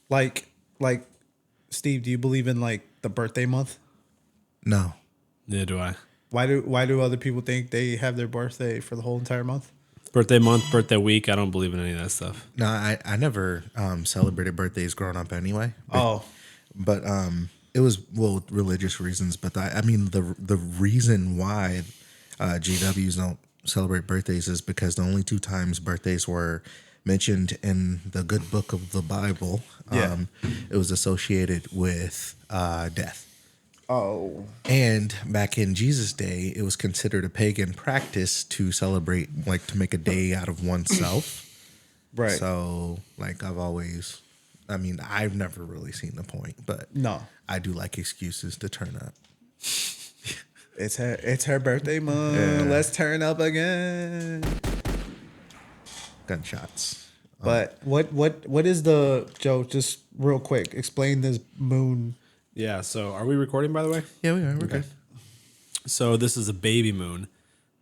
Like, Steve, do you believe in like the birthday month? No. Neither do I. Why do other people think they have their birthday for the whole entire month? Birthday month, birthday week. I don't believe in any of that stuff. No, I never celebrated birthdays growing up anyway. But it was, well, religious reasons. But I mean, the reason why GWs don't celebrate birthdays is because the only 2 times birthdays were mentioned in the good book of the Bible, it was associated with death. Oh. And back in Jesus' day, it was considered a pagan practice to celebrate, like to make a day out of oneself. Right. So, like, I've never really seen the point, but No. I do like excuses to turn up. It's her birthday month. Yeah. Let's turn up again. Gunshots. But what is the Joe? Just real quick, explain this moon. Yeah. So are we recording, by the way? Yeah, we are. We're good. So this is a baby moon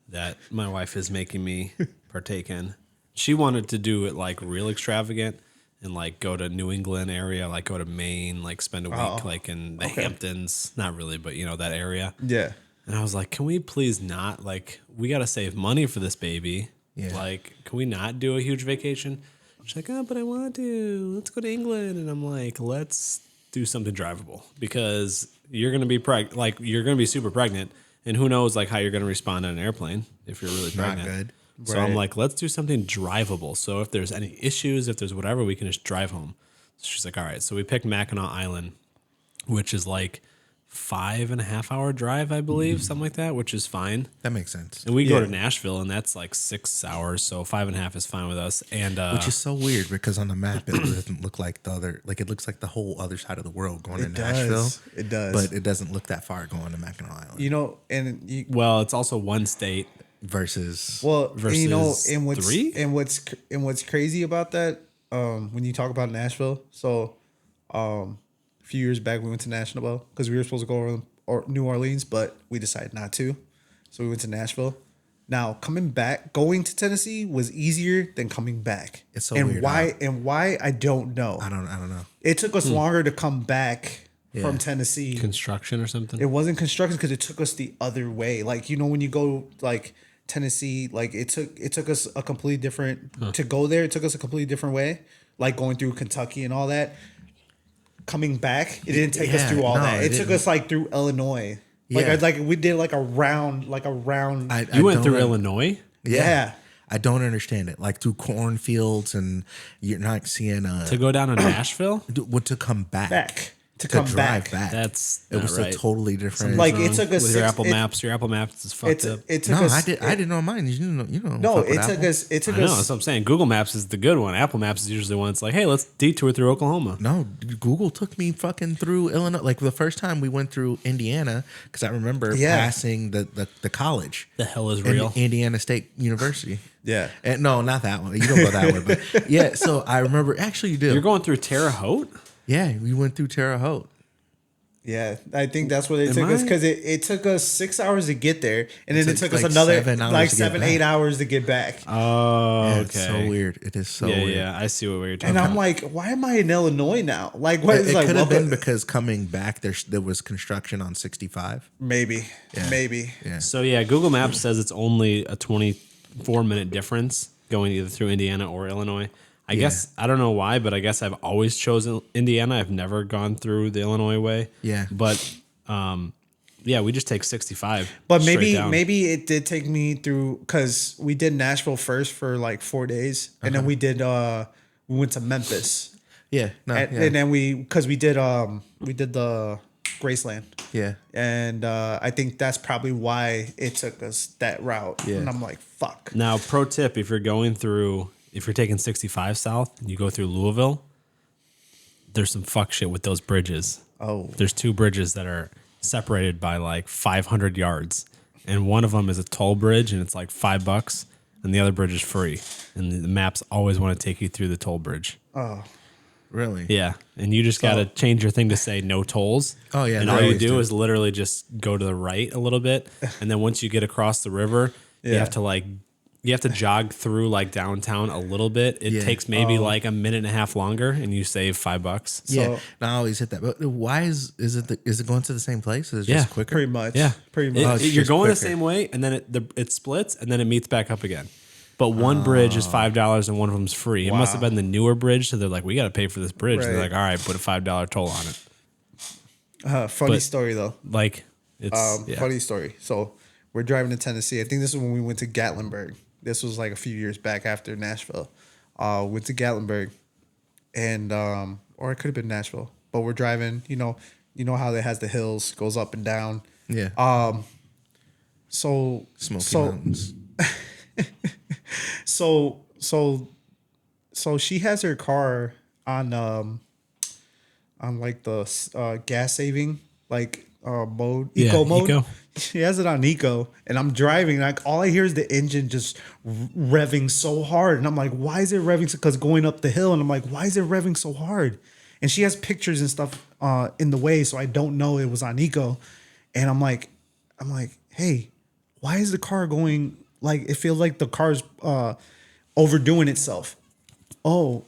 that my wife is making me partake in. She wanted to do it like real extravagant and like go to New England area, like go to Maine, like spend a week like in the Hamptons. Not really, but that area. Yeah. And I was like, can we please not? Like, we got to save money for this baby. Yeah. Like, can we not do a huge vacation? She's like, oh, but I want to. Let's go to England. And I'm like, let's do something drivable because you're going to be you're going to be super pregnant. And who knows like how you're going to respond on an airplane if you're really pregnant. Not good. So I'm like, let's do something drivable. So if there's any issues, if there's whatever, we can just drive home. So she's like, all right. So we picked Mackinac Island, which is like 5.5 hour drive, I believe, something like that, which is fine. That makes sense. And we go to Nashville, and that's like 6 hours, so 5.5 is fine with us. And which is so weird because on the map it doesn't look like the other, like it looks like the whole other side of the world going to Nashville. It does, but it doesn't look that far going to Mackinac Island. well, it's also one state versus and what's crazy about that, when you talk about Nashville, so a few years back we went to Nashville because we were supposed to go over New Orleans, but we decided not to, so we went to Nashville. Now going to Tennessee was easier than coming back. It's so and weird. Why I don't know. I don't know. It took us longer to come back from Tennessee. construction or something. It wasn't construction because it took us the other way. Like, when you go like Tennessee, like it took us a completely different to go there. It took us a completely different way, like going through Kentucky and all that. Coming back, it didn't take us through all that. It took us like through Illinois. Like we did like a round. You went through Illinois? Yeah. I don't understand it. Like through cornfields, and you're not seeing to go down to Nashville. To come back. To come drive back. That's it was right. a totally different. Like it took us with your Apple Maps. Your Apple Maps is fucked up. It took us. I didn't know mine. You know. No, it took us. It took I know. us. That's what I'm saying. Google Maps is the good one. Apple Maps is usually one. It's like, hey, let's detour through Oklahoma. No, Google took me fucking through Illinois. Like the first time we went through Indiana, because I remember passing the college. The hell is real? Indiana State University. Yeah. And no, not that one. You don't go that way. But yeah, so I remember. Actually, you do. You're going through Terre Haute? Yeah, we went through Terre Haute. Yeah, I think that's what it took us, because it took us 6 hours to get there, and then it took us like another 7, 8 hours to get back. Oh, okay. It's so weird. It is so weird. Yeah, I see what you're talking And about. I'm like, why am I in Illinois now? Like, what is It like? could have been because coming back there was construction on 65. Maybe. Yeah. So yeah, Google Maps says it's only a 24-minute difference going either through Indiana or Illinois. I guess, I don't know why, but I guess I've always chosen Indiana. I've never gone through the Illinois way. Yeah. But, we just take 65. But maybe it did take me through, because we did Nashville first for like 4 days, and then we went to Memphis. Yeah. No. And then we did the Graceland. Yeah. And I think that's probably why it took us that route. Yeah. And I'm like, fuck. Now, pro tip, if you're taking 65 south and you go through Louisville, there's some fuck shit with those bridges. Oh. There's 2 bridges that are separated by like 500 yards. And one of them is a toll bridge and it's like $5, and the other bridge is free. And the maps always want to take you through the toll bridge. Oh. Really? Yeah. And you just got to change your thing to say no tolls. Oh, yeah. And all you do is literally just go to the right a little bit. And then once you get across the river, you have to like You have to jog through like downtown a little bit. It takes maybe like a minute and a half longer, and you save $5. Yeah, I always hit that. But why is it going to the same place? Is it just quicker? Pretty much. Yeah, pretty much. You're going the same way, and then it splits, and then it meets back up again. But one bridge is $5, and one of them's free. It must have been the newer bridge, so they're like, we got to pay for this bridge. Right. They're like, all right, put a $5 toll on it. Funny story though. Like it's funny story. So we're driving to Tennessee. I think this is when we went to Gatlinburg. This was like a few years back after Nashville. Went to Gatlinburg, and or it could have been Nashville. But we're driving. You know how it has the hills, goes up and down. Yeah. Smoky Mountains. So she has her car on like the gas saving mode, eco mode. Eco. She has it on eco, and I'm driving. Like all I hear is the engine just revving so hard, and I'm like, why is it revving? Because going up the hill, and I'm like, why is it revving so hard? And she has pictures and stuff in the way, so I don't know it was on eco. And I'm like, hey, why is the car going like it feels like the car's overdoing itself? Oh,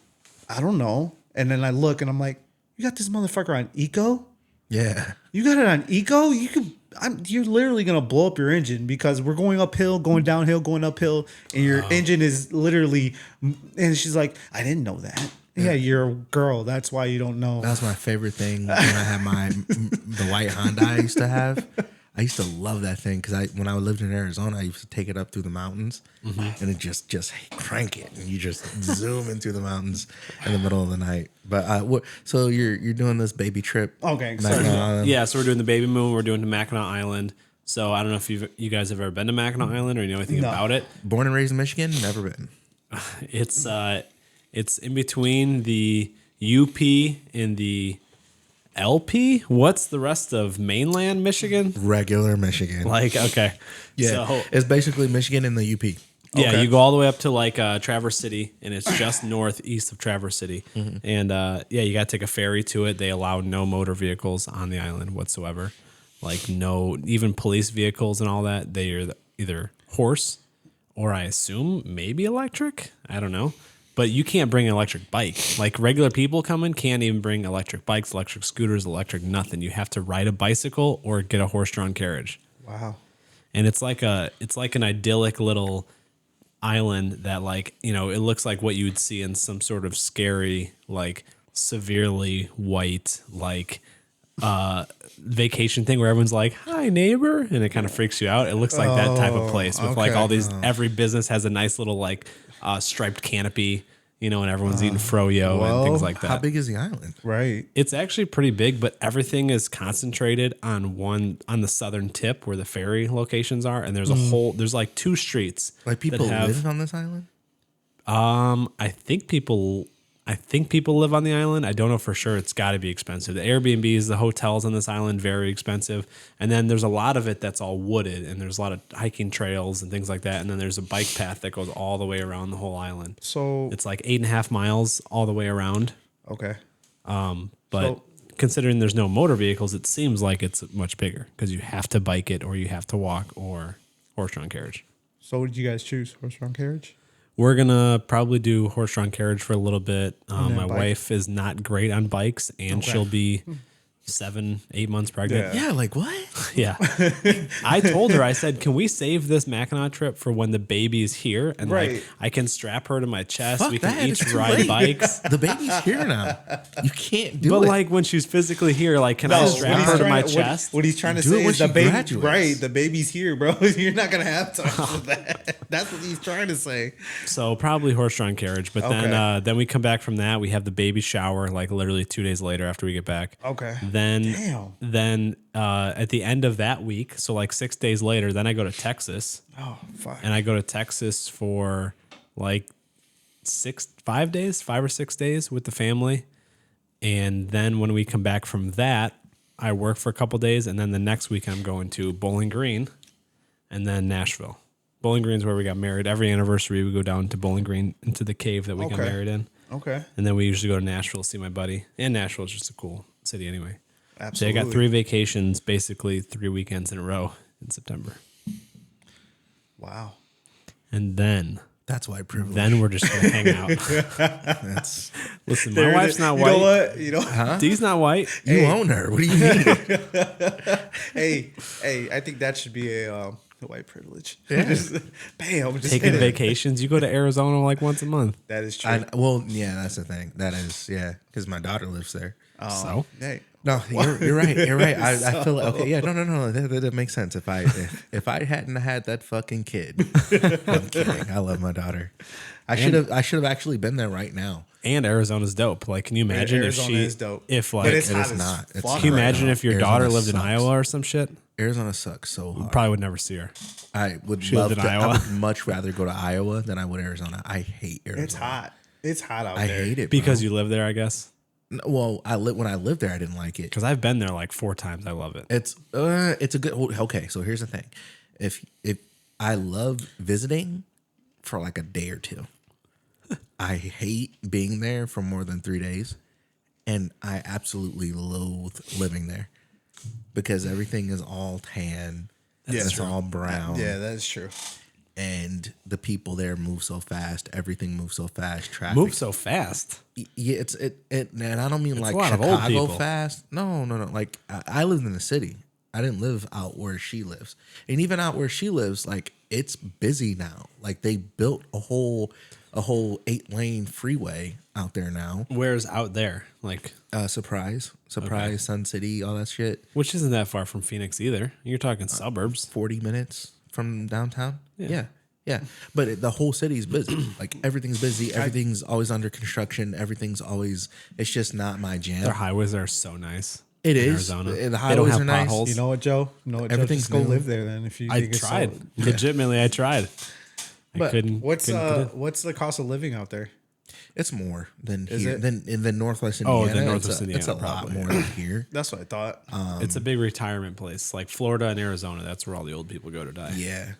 I don't know. And then I look, and I'm like, you got this motherfucker on eco? Yeah. You got it on eco? You're literally gonna blow up your engine because we're going uphill, going downhill, going uphill, and your engine is literally. And she's like, I didn't know that. Yeah, you're a girl. That's why you don't know. That was my favorite thing when I had the white Honda I used to have. I used to love that thing because when I lived in Arizona, I used to take it up through the mountains, and it just crank it, and you just zoom in through the mountains in the middle of the night. But so you're doing this baby trip? Okay, yeah. So we're doing the baby moon. We're doing to Mackinac Island. So I don't know if you guys have ever been to Mackinac Island or you know anything about it. Born and raised in Michigan, never been. It's in between the UP and the LP? What's the rest of mainland Michigan? Regular Michigan. Like, okay. Yeah. So, it's basically Michigan in the UP. Yeah, you go all the way up to like Traverse City, and it's just northeast of Traverse City. And you got to take a ferry to it. They allow no motor vehicles on the island whatsoever. Like no, even police vehicles and all that. They are either horse or I assume maybe electric. I don't know. But you can't bring an electric bike. Like regular people coming can't even bring electric bikes, electric scooters, electric nothing. You have to ride a bicycle or get a horse-drawn carriage. Wow. And it's like an idyllic little island that it looks like what you would see in some sort of scary, like severely white, vacation thing where everyone's like, hi neighbor, and it kind of freaks you out. It looks like that type of place with like all these, every business has a nice little striped canopy, and everyone's eating froyo and things like that. How big is the island? Right. It's actually pretty big, but everything is concentrated on the southern tip where the ferry locations are, and there's there's like two streets. Like people live on this island? I think people live on the island. I don't know for sure. It's got to be expensive. The Airbnbs, the hotels on this island, very expensive. And then there's a lot of it that's all wooded, and there's a lot of hiking trails and things like that. And then there's a bike path that goes all the way around the whole island. So it's like 8.5 miles all the way around. Okay. But considering there's no motor vehicles, it seems like it's much bigger because you have to bike it or you have to walk or horse-drawn carriage. So what did you guys choose? Horse-drawn carriage? We're going to probably do horse-drawn carriage for a little bit. My wife is not great on bikes, and she'll be 7-8 months pregnant. Yeah, like what? Yeah. I told her, I said, can we save this Mackinac trip for when the baby's here? And I can strap her to my chest. Fuck we can that. each ride bikes. The baby's here now. You can't do but it. like when she's physically here, like can I strap her to my chest? What he's trying to say is the baby, right? The baby's here, bro. You're not gonna have time for that. That's what he's trying to say. So probably horse-drawn carriage, but then we come back from that. We have the baby shower like literally 2 days later after we get back. Okay. Then at the end of that week, so like 6 days later, then I go to Texas. Oh, fuck. And I go to Texas for like 5 or 6 days with the family. And then when we come back from that, I work for a couple days. And then the next week I'm going to Bowling Green and then Nashville. Bowling Green is where we got married. Every anniversary, we go down to Bowling Green into the cave that we got married in. Okay. And then we usually go to Nashville to see my buddy. And Nashville is just a cool city anyway. Absolutely. So I got 3 vacations, basically 3 weekends in a row in September. Wow. and then That's white privilege. then we're just gonna hang out. That's Listen, my wife's not white. You know what? You know, Dee's not white. you own her. What do you mean? hey, I think that should be a white privilege. Yeah. Just, bam, just Taking hit it. vacations. You go to Arizona like once a month. That is true. Well, yeah, that's the thing. That is, yeah, because my daughter lives there. So Hey, No, you're right. You're right. I feel like, okay. Yeah, no. That makes sense. If I hadn't had that fucking kid, I'm kidding. I love my daughter. I should have actually been there right now. and Arizona's dope. Like, can you imagine Arizona if she is dope. if but like it's it hot is as not. It's fuck not. can you right imagine now. if your Arizona daughter lived in sucks. Iowa or some shit? Arizona sucks so hard. Probably would never see her. I would She love lived to. in I Iowa. would much rather go to Iowa than I would Arizona. I hate Arizona. It's hot. It's hot out I there. hate it Because bro. you live there, I guess. Well, when I lived there, I didn't like it. Because I've been there like 4 times. I love it. It's a good. Okay, so here's the thing. If I love visiting for like a day or two, I hate being there for more than 3 days, and I absolutely loathe living there because everything is all tan. Yeah, It's true. all brown. Yeah, that is true. And the people there move so fast. Everything moves so fast. Traffic Move so fast. Yeah, and I don't mean like a lot of old Chicago people. fast. No. Like I lived in the city. I didn't live out where she lives, and even out where she lives, like it's busy now. Like they built a whole 8-lane freeway out there now. Where's out there? Like, Surprise, Okay. Sun City, all that shit. which isn't that far from Phoenix either. You're talking suburbs. 40 minutes from downtown. Yeah. Yeah. But the whole city's busy. Like everything's busy. Everything's always under construction. Everything's always. It's just not my jam. Their highways are so nice. It in is. Arizona. The They don't highways have are nice. potholes. You know what, Joe? Everything's Just go new. live there then. If you I think it's tried. solid. Legitimately, I tried. I But couldn't. What's couldn't get in. what's the cost of living out there? It's more than Is here. it? Than in the Northwest Oh, Indiana. the Northwest It's a Indiana, lot probably. more than here. That's what I thought. It's a big retirement place, like Florida and Arizona. That's where all the old people go to die. Yeah.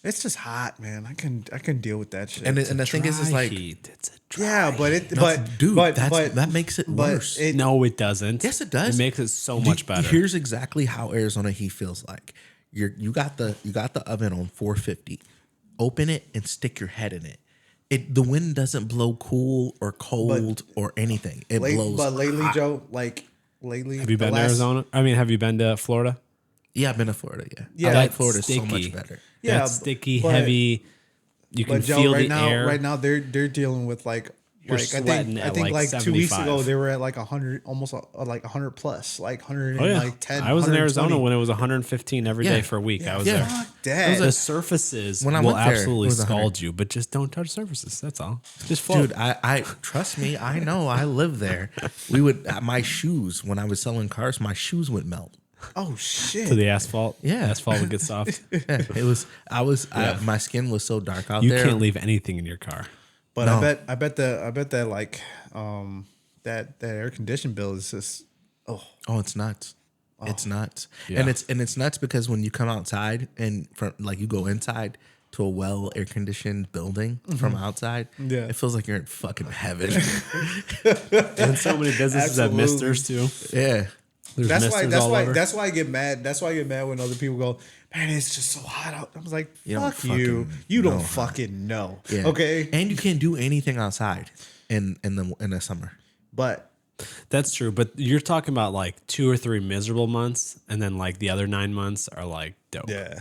It's just hot, man. I can deal with that shit. And the thing is Dry like, heat. It's a dry yeah, but it no, but dude, but, that makes it but worse. it- No, it doesn't. Yes, it does. It makes it so much better. Here's exactly how Arizona heat feels like. You got the oven on 450. Open it and stick your head in it. The wind doesn't blow cool or cold or anything. It blows. But lately, hot. Joe, like lately, Have you been to Arizona? I mean, have you been to Florida? Yeah, I've been to Florida. Yeah, Yeah, I like that's Florida so sticky. much better. Yeah, That's sticky, but- heavy. You can But Joe, feel right the now, air. right now they're dealing with like You're I sweating think at, 2 weeks 75. ago they were at like 100, almost like 100 plus, like 100 Oh yeah, and like 10. I was in 120. Arizona when it was 115 every day Yeah. for a week. I was Yeah. there. Fuck that. The surfaces When I will went there, it absolutely was 100. scald you, but just don't touch surfaces. That's all. Just float. Dude, I trust me. I know. I live there. We would my shoes when I was selling cars. My shoes would melt. Oh shit. to the asphalt. Yeah. Asphalt would get soft. Yeah, it was. My skin was so dark out You there. can't leave anything in your car. But No. I bet that like that air conditioned bill is just Oh, it's nuts. It's nuts. Yeah. And it's nuts because when you come outside and from like you go inside to a well air conditioned building from outside, Yeah. it feels like you're in fucking heaven. And so many businesses have Absolutely. misters too. Yeah. There's that's misters why all over. that's why I get mad. That's why I get mad when other people go, man, it's just so hot out. I was like, You don't fuck you. fucking You don't know, huh? fucking know. Yeah. Okay. And you can't do anything outside in the summer. But That's true, but you're talking about like 2 or 3 miserable months, and then like the other 9 months are like dope. yeah.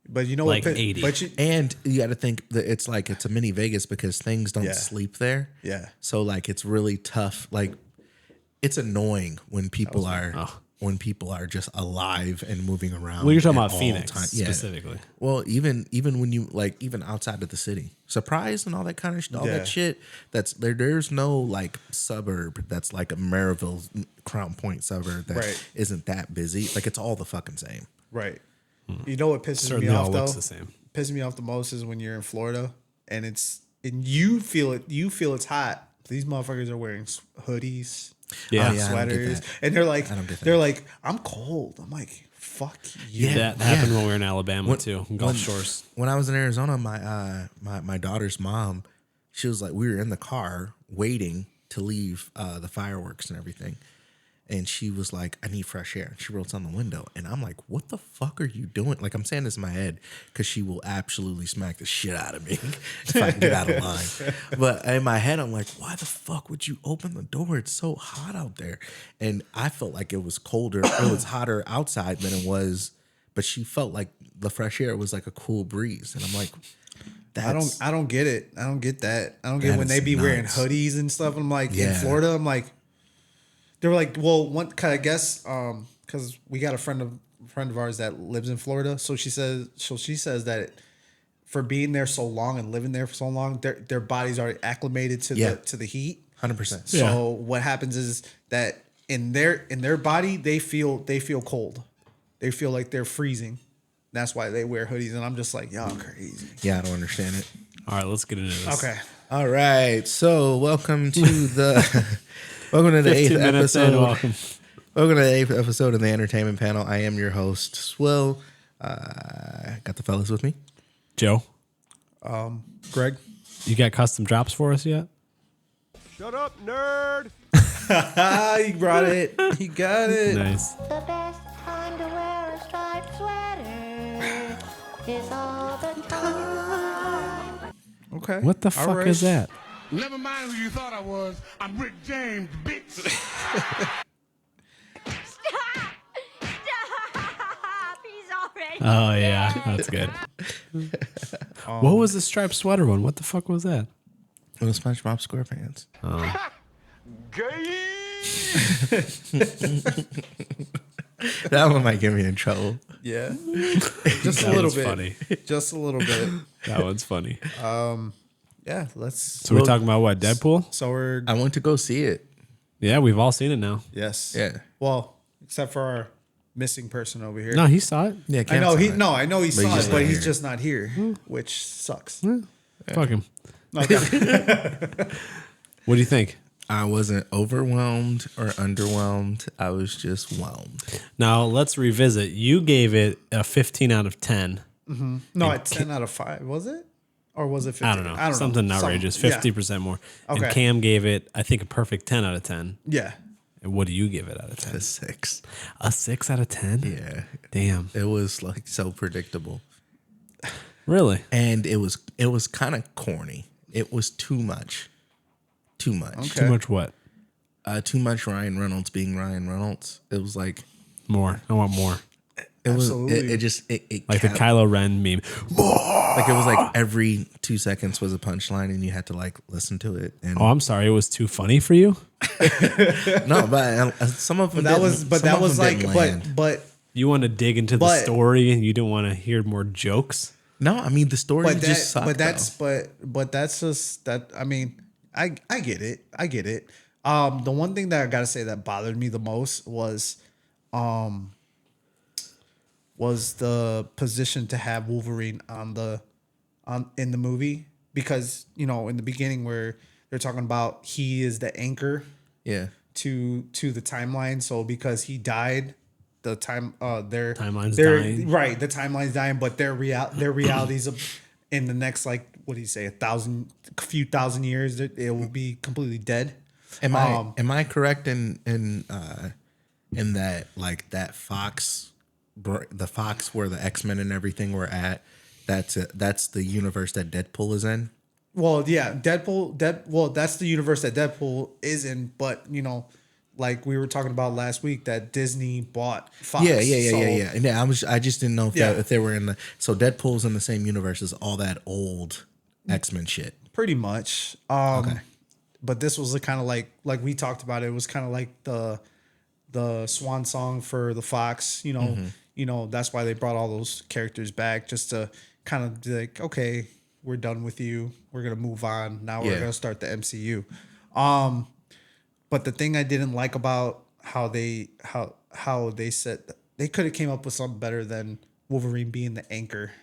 But you know Like what? 80. But you, And you got to think that it's a mini Vegas because things don't Yeah. sleep there. yeah. So like it's really tough. Like it's annoying when people are just alive and moving around. Well, you're talking at about all Phoenix time. Yeah. specifically. Well, even when you like even outside of the city, Surprise and all that kind of all Yeah. that shit. That's there. There's no like suburb that's like a Maryville, Crown Point suburb that Right. not that busy. Like it's all the fucking same. Right. You know what pisses Certainly me all off though? looks the same. Pisses me off the most is when you're in Florida and you feel it. You feel it's hot. These motherfuckers are wearing hoodies, Yeah. Oh, yeah, I don't get sweaters, that. and they're like, I don't get that. they're like, I'm cold. I'm like, fuck you. Yeah. That happened when we were in Alabama too, in Gulf when- Shores. When I was in Arizona, my daughter's mom, she was like, we were in the car waiting to leave the fireworks and everything, And she was like, I need fresh air. And she rolls down the window. And I'm like, what the fuck are you doing? Like, I'm saying this in my head because she will absolutely smack the shit out of me if I can get out of line. But in my head, I'm like, why the fuck would you open the door? It's so hot out there. And I felt like it was colder. It was hotter outside than it was. But she felt like the fresh air was like a cool breeze. And I'm like, I don't get it. I don't get that. I don't get when they be wearing hoodies and stuff. I'm like, in Florida, I'm like, they were like, well, I guess, because we got a friend of ours that lives in Florida. So she says that for being there so long and living there for so long, their bodies are acclimated to the heat. 100%. So what happens is that in their body, they feel cold. They feel like they're freezing. That's why they wear hoodies. And I'm just like, y'all crazy. Yeah, I don't understand it. All right, let's get into this. Okay. All right. So welcome to the welcome to the 8th episode. Welcome to the 8th episode of the Entertainment Panel. I am your host, Swill. Got the fellas with me. Joe. Greg. You got custom drops for us yet? Shut up, nerd. He brought it. He got it. Nice. The best time to wear a striped sweater is all the time. Okay. What the fuck is that? Never mind who you thought I was. I'm Rick James, bitch. Stop! He's already Oh, yeah. That's good. What was the striped sweater one? What the fuck was that? It was SpongeBob SquarePants. Gay. That one might get me in trouble. Yeah. Just a That little was bit. funny. Just a little bit. That one's funny. Yeah, let's. So we're talking about what? Deadpool? So we're. I went to go see it. Yeah, we've all seen it now. Yes. Yeah. Well, except for our missing person over here. No, he saw it. Yeah, I know Cam he. saw it. No, I know he But saw he's it, just but not he's here. just not here, which sucks. Fuck him. Okay. What do you think? I wasn't overwhelmed or underwhelmed. I was just whelmed. Now, let's revisit. You gave it a 15 out of 10. No, it's 10 out of 5. Was it? Or was it 15? I don't know. Something outrageous. 50% more. Okay. And Cam gave it, I think, a perfect 10 out of 10. Yeah. And what do you give it out of 10? A 6. A 6 out of 10? Yeah. Damn. It was like so predictable. Really? And it was kind of corny. It was too much. Too much. Okay. Too much what? Too much Ryan Reynolds being Ryan Reynolds. It was like More. I want more. Absolutely. it just it Like kept, the Kylo Ren meme. like it was like every 2 seconds was a punchline and you had to like listen to it. And Oh, I'm sorry. It was too funny for you? no, but some of them that was like, land. but You want to dig into the But- story and you didn't want to hear more jokes? no, I mean the story just sucked. but that's just that. I mean, I get it. I get it. The one thing that I gotta say that bothered me the most was the position to have Wolverine in the movie, because in the beginning where they're talking about he is the anchor yeah. to the timeline. So because he died, the Timeline's dying. Right, the timeline's dying, but their realities in the next, like, what do you say, a few thousand years, it will be completely dead. Am I correct in that, like, that the Fox where the X-Men and everything were at, that's the universe that Deadpool is in? Well, yeah, that's the universe that Deadpool is in, but like we were talking about last week, that Disney bought Fox. Yeah. Yeah, I just didn't know if they were in the. So Deadpool's in the same universe as all that old X-Men shit. Pretty much. Okay. But this was kind of like we talked about. It was kind of like the swan song for the Fox. That's why they brought all those characters back, just to kind of be like, okay, we're done with you. We're gonna move on. Now we're gonna start the MCU. But the thing I didn't like about how they said they could have came up with something better than Wolverine being the anchor.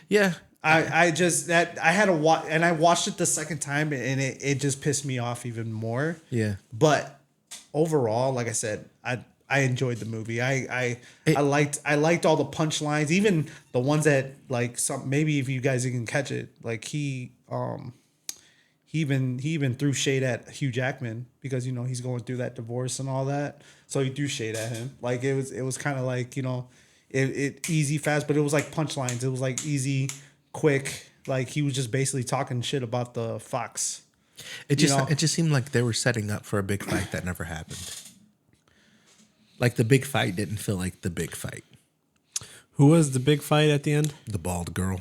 Yeah. I had to watch, and I watched it the second time, and it just pissed me off even more. Yeah. But overall, like I said, I enjoyed the movie. I liked all the punchlines, even the ones that, like, maybe if you guys can catch it, like he he even threw shade at Hugh Jackman because he's going through that divorce and all that. So he threw shade at him. Like it was kind of like it easy fast, but it was like punchlines. It was like easy, quick. Like he was just basically talking shit about the Fox. It just seemed like they were setting up for a big fight that never happened. Like the big fight didn't feel like the big fight. Who was the big fight at the end? The bald girl.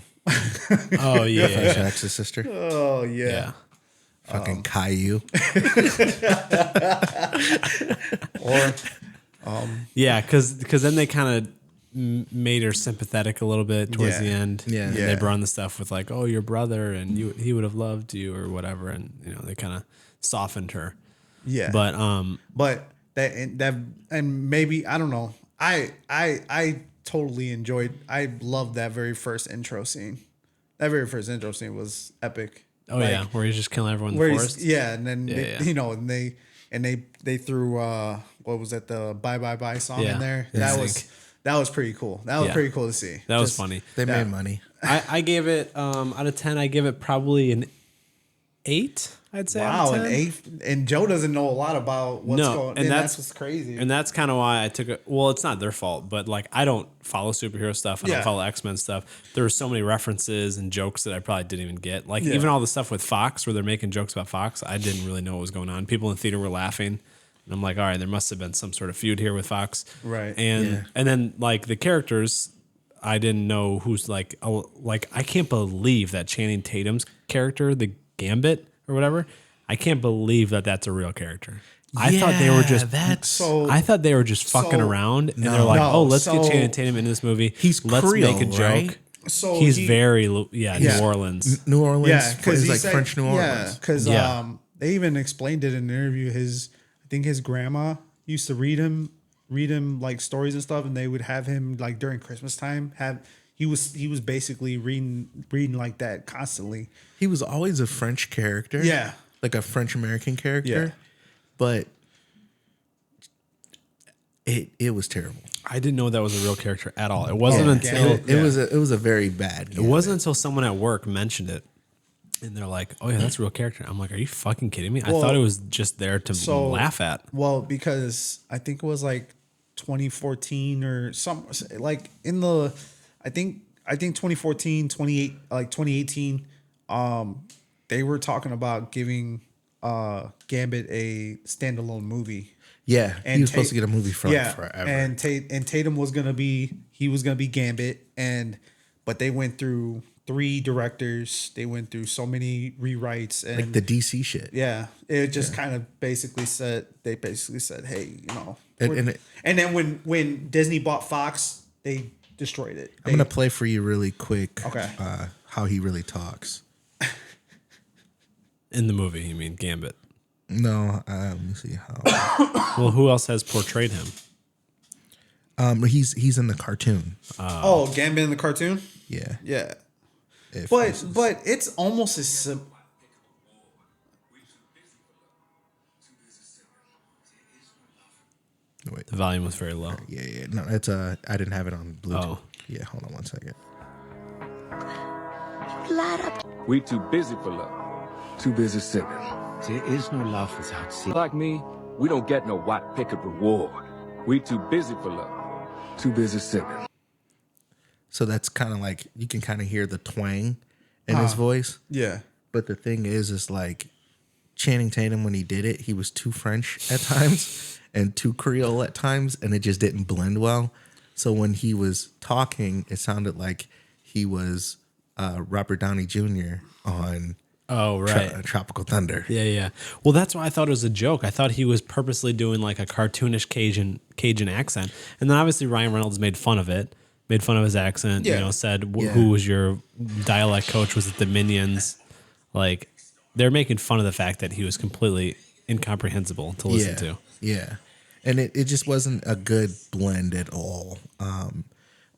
Oh yeah, Jack's sister. Oh yeah. Fucking Caillou. Or yeah, because then they kind of made her sympathetic a little bit towards the end. Yeah. And they brought in the stuff with like, oh, your brother and he would have loved you or whatever, and they kind of softened her. Yeah. But and maybe I don't know. I totally enjoyed. I loved that very first intro scene. That very first intro scene was epic. Oh yeah, where he's just killing everyone in the forest. Yeah, and then they threw what was that, the Bye Bye Bye song in there. Yeah. That was pretty cool. That was pretty cool to see. That was funny. They made money. I gave it out of 10. I give it probably an 8. I'd say. Wow, an 8. And Joe doesn't know a lot about what's going on. And that's what's crazy. And that's kind of why I took it. Well, it's not their fault, but like I don't follow superhero stuff. I don't follow X-Men stuff. There were so many references and jokes that I probably didn't even get. Like even all the stuff with Fox where they're making jokes about Fox, I didn't really know what was going on. People in the theater were laughing. And I'm like, all right, there must have been some sort of feud here with Fox. Right. And then like the characters, I didn't know who's like I can't believe that Channing Tatum's character, the Gambit or whatever, I can't believe that that's a real character. I thought they were just fucking around, and they're like, "Oh, let's get Channing Tatum in this movie. Let's Creole, make a joke." right? So he's very New Orleans. New Orleans, yeah, because like French New Orleans. Yeah, because they even explained it in an interview. I think his grandma used to read him like stories and stuff, and they would have him like during Christmas time he was basically reading like that constantly. He was always a French character. Yeah. Like a French American character. Yeah. But it was terrible. I didn't know that was a real character at all. It wasn't until it was a very bad. It wasn't until someone at work mentioned it, and they're like, "Oh yeah, that's a real character." I'm like, "Are you fucking kidding me?" I thought it was just there to laugh at. Well, because I think it was like 2014 or some like in the I think 2014, 2018. They were talking about giving Gambit a standalone movie. Yeah, and he was supposed to get a movie for like forever. And Tatum was gonna be Gambit, but they went through 3 directors. They went through so many rewrites and like the DC shit. Yeah, it just kind of basically said hey, and then when Disney bought Fox, they destroyed it. I'm gonna play for you really quick. Okay. How he really talks. In the movie, you mean Gambit? No, let me see how. Well, who else has portrayed him? He's in the cartoon. Gambit in the cartoon? Yeah. Yeah. But it's almost as simple. Wait. The volume was very low. Yeah. No, it's I didn't have it on Bluetooth. Oh. Yeah, hold on one second. We too busy for love. Too busy sinning. There is no love without sin. Like me, we don't get no white picket reward. We too busy for love. Too busy sinning. So that's kind of like, you can kind of hear the twang in his voice. Yeah. But the thing is like Channing Tatum, when he did it, he was too French at times and too Creole at times, and it just didn't blend well. So when he was talking, it sounded like he was Robert Downey Jr. on Tropical Thunder. Yeah. Well, that's why I thought it was a joke. I thought he was purposely doing like a cartoonish Cajun accent, and then obviously Ryan Reynolds made fun of it, made fun of his accent. Yeah. Said who was your dialect coach? Was it the Minions? Like they're making fun of the fact that he was completely incomprehensible to listen to. Yeah, and it just wasn't a good blend at all.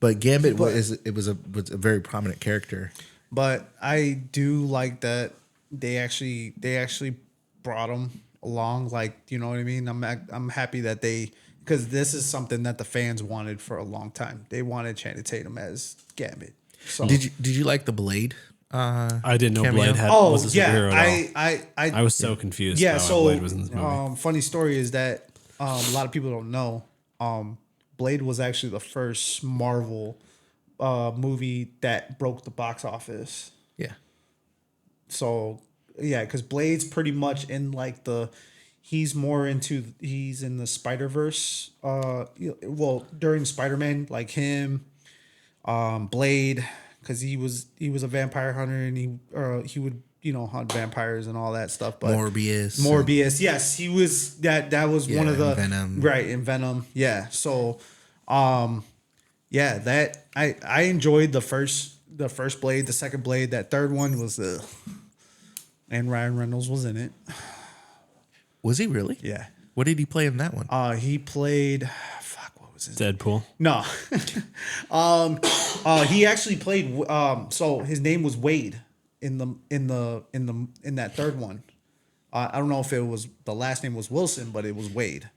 But Gambit was a very prominent character. But I do like that they actually brought him along. Like, you know what I mean? I'm happy that because this is something that the fans wanted for a long time. They wanted Channing Tatum as Gambit. So Did you like the Blade I didn't know cameo? Blade was a superhero at all. I was so confused. Yeah, by so why Blade was in this movie. funny story is that a lot of people don't know. Blade was actually the first Marvel movie that broke the box office. Yeah. So yeah, because Blade's pretty much in like he's in the Spider-Verse. Well, during Spider-Man, like him, Blade, because he was a vampire hunter and he would hunt vampires and all that stuff. But Morbius, yes, he was that was one of the Venom. Right, in Venom, yeah. So, yeah, that I enjoyed the first Blade, the second Blade, that third one was and Ryan Reynolds was in it. Was he really? Yeah. What did he play in that one? He played what was his name? Deadpool. No. He actually played so his name was Wade in that third one. I don't know if it was the last name was Wilson, but it was Wade.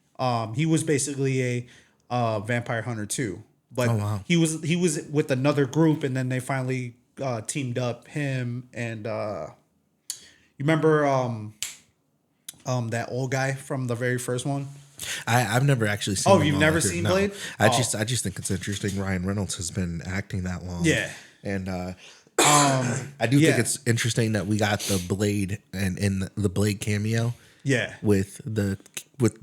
He was basically a vampire hunter too. But he was with another group, and then they finally teamed up, him and you remember that old guy from the very first one? I've never actually seen. Oh, you've never seen Blade? I just think it's interesting. Ryan Reynolds has been acting that long. Yeah, and I do think it's interesting that we got the Blade and in the Blade cameo. Yeah, with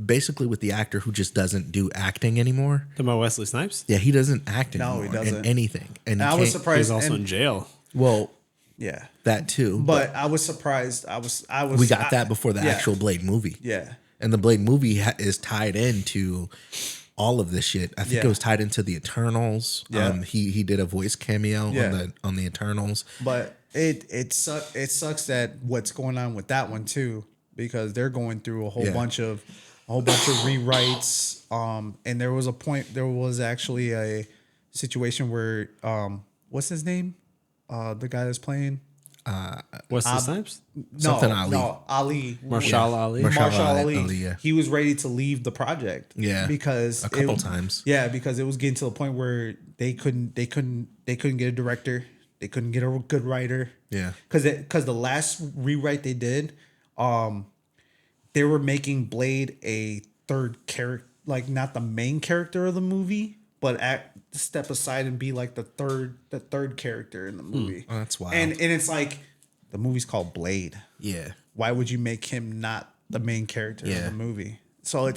basically with the actor who just doesn't do acting anymore. Talking about Wesley Snipes? Yeah, he doesn't act anymore. No, he doesn't. In anything. And I was surprised. He's also in jail. Well, yeah, that too. But I was surprised. I was. We got that before the actual Blade movie. Yeah, and the Blade movie is tied into all of this shit. I think it was tied into the Eternals. Yeah. He did a voice cameo on the Eternals. But it sucks that what's going on with that one too, because they're going through a whole bunch of rewrites. And there was actually a situation where what's his name? The guy that's playing Wesley Snipes? Ali. Marshall Ali. Marshall Ali. Yeah. He was ready to leave the project. Yeah. Because a couple times. Yeah, because it was getting to the point where they couldn't get a director. They couldn't get a good writer. Yeah. Because the last rewrite they did, they were making Blade a third character, like not the main character of the movie, but step aside and be like the third character in the movie. Oh, that's wild. And it's like the movie's called Blade. Yeah. Why would you make him not the main character of Yeah. the movie? So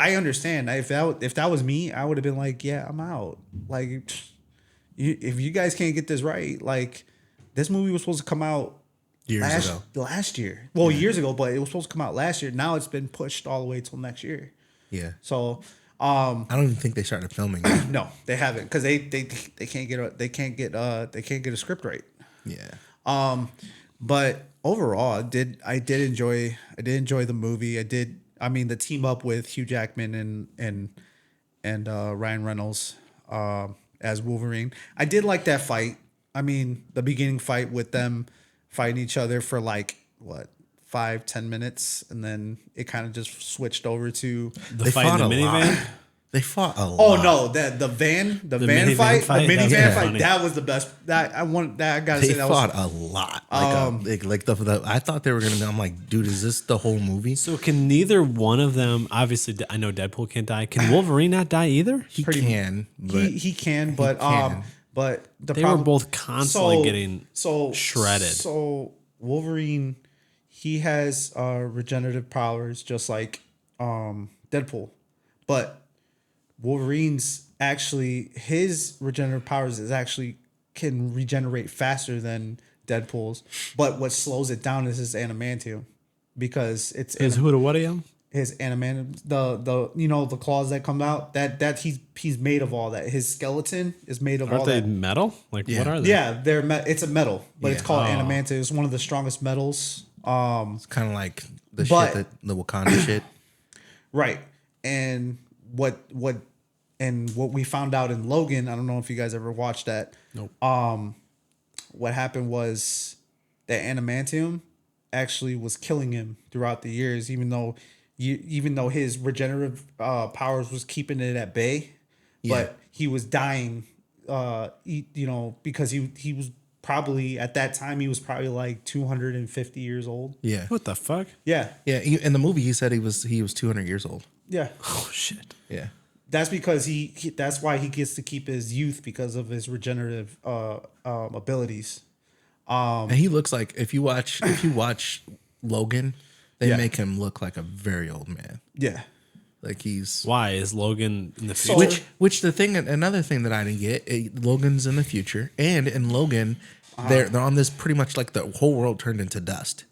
I understand. If that was me, I would have been like, yeah, I'm out. Like, if you guys can't get this right, like this movie was supposed to come out last year. Well, years ago, but it was supposed to come out last year. Now it's been pushed all the way till next year. Yeah. So I don't even think they started filming it. no, they haven't, because they can't get a script right. Yeah. But overall, I did enjoy the movie. I mean the team up with Hugh Jackman and Ryan Reynolds as Wolverine. I did like that fight. I mean, the beginning fight with them fighting each other for like what, 5-10 minutes, and then it kind of just switched over to the fight in the minivan. They fought a lot. Oh no, the van minivan fight, fight? the minivan That's fight, funny. that was the best. I gotta They say that fought was a lot. I thought they were gonna be. I'm like, dude, is this the whole movie? So can neither one of them? Obviously, I know Deadpool can't die. Can Wolverine not die either? He can, but the They problem, were both constantly getting shredded. So Wolverine, he has regenerative powers just like Deadpool, but Wolverine's actually, his regenerative powers is actually can regenerate faster than Deadpool's, but what slows it down is his adamantium, because it's His Hooda his adamantium, the claws that come out, that he's made of all that. His skeleton is made of all Aren't they that. metal? Like Yeah. what are they? Yeah, it's a metal, but it's called Oh. adamantium. It's one of the strongest metals. It's kind of like the But- shit that the Wakanda shit. Right. And what we found out in Logan, I don't know if you guys ever watched that. Nope. What happened was that adamantium actually was killing him throughout the years, even though his regenerative powers was keeping it at bay. Yeah. But he was dying, because he was probably at that time he was probably like 250 years old. Yeah. What the fuck? Yeah. Yeah. In the movie, he said he was 200 years old. Yeah. Oh shit. Yeah. That's because that's why he gets to keep his youth because of his regenerative abilities. And he looks like if you watch Logan, they make him look like a very old man. Yeah. Like he's Why is Logan in the future? which another thing that I didn't get. Logan's in the future, and in Logan, they're on this pretty much like the whole world turned into dust.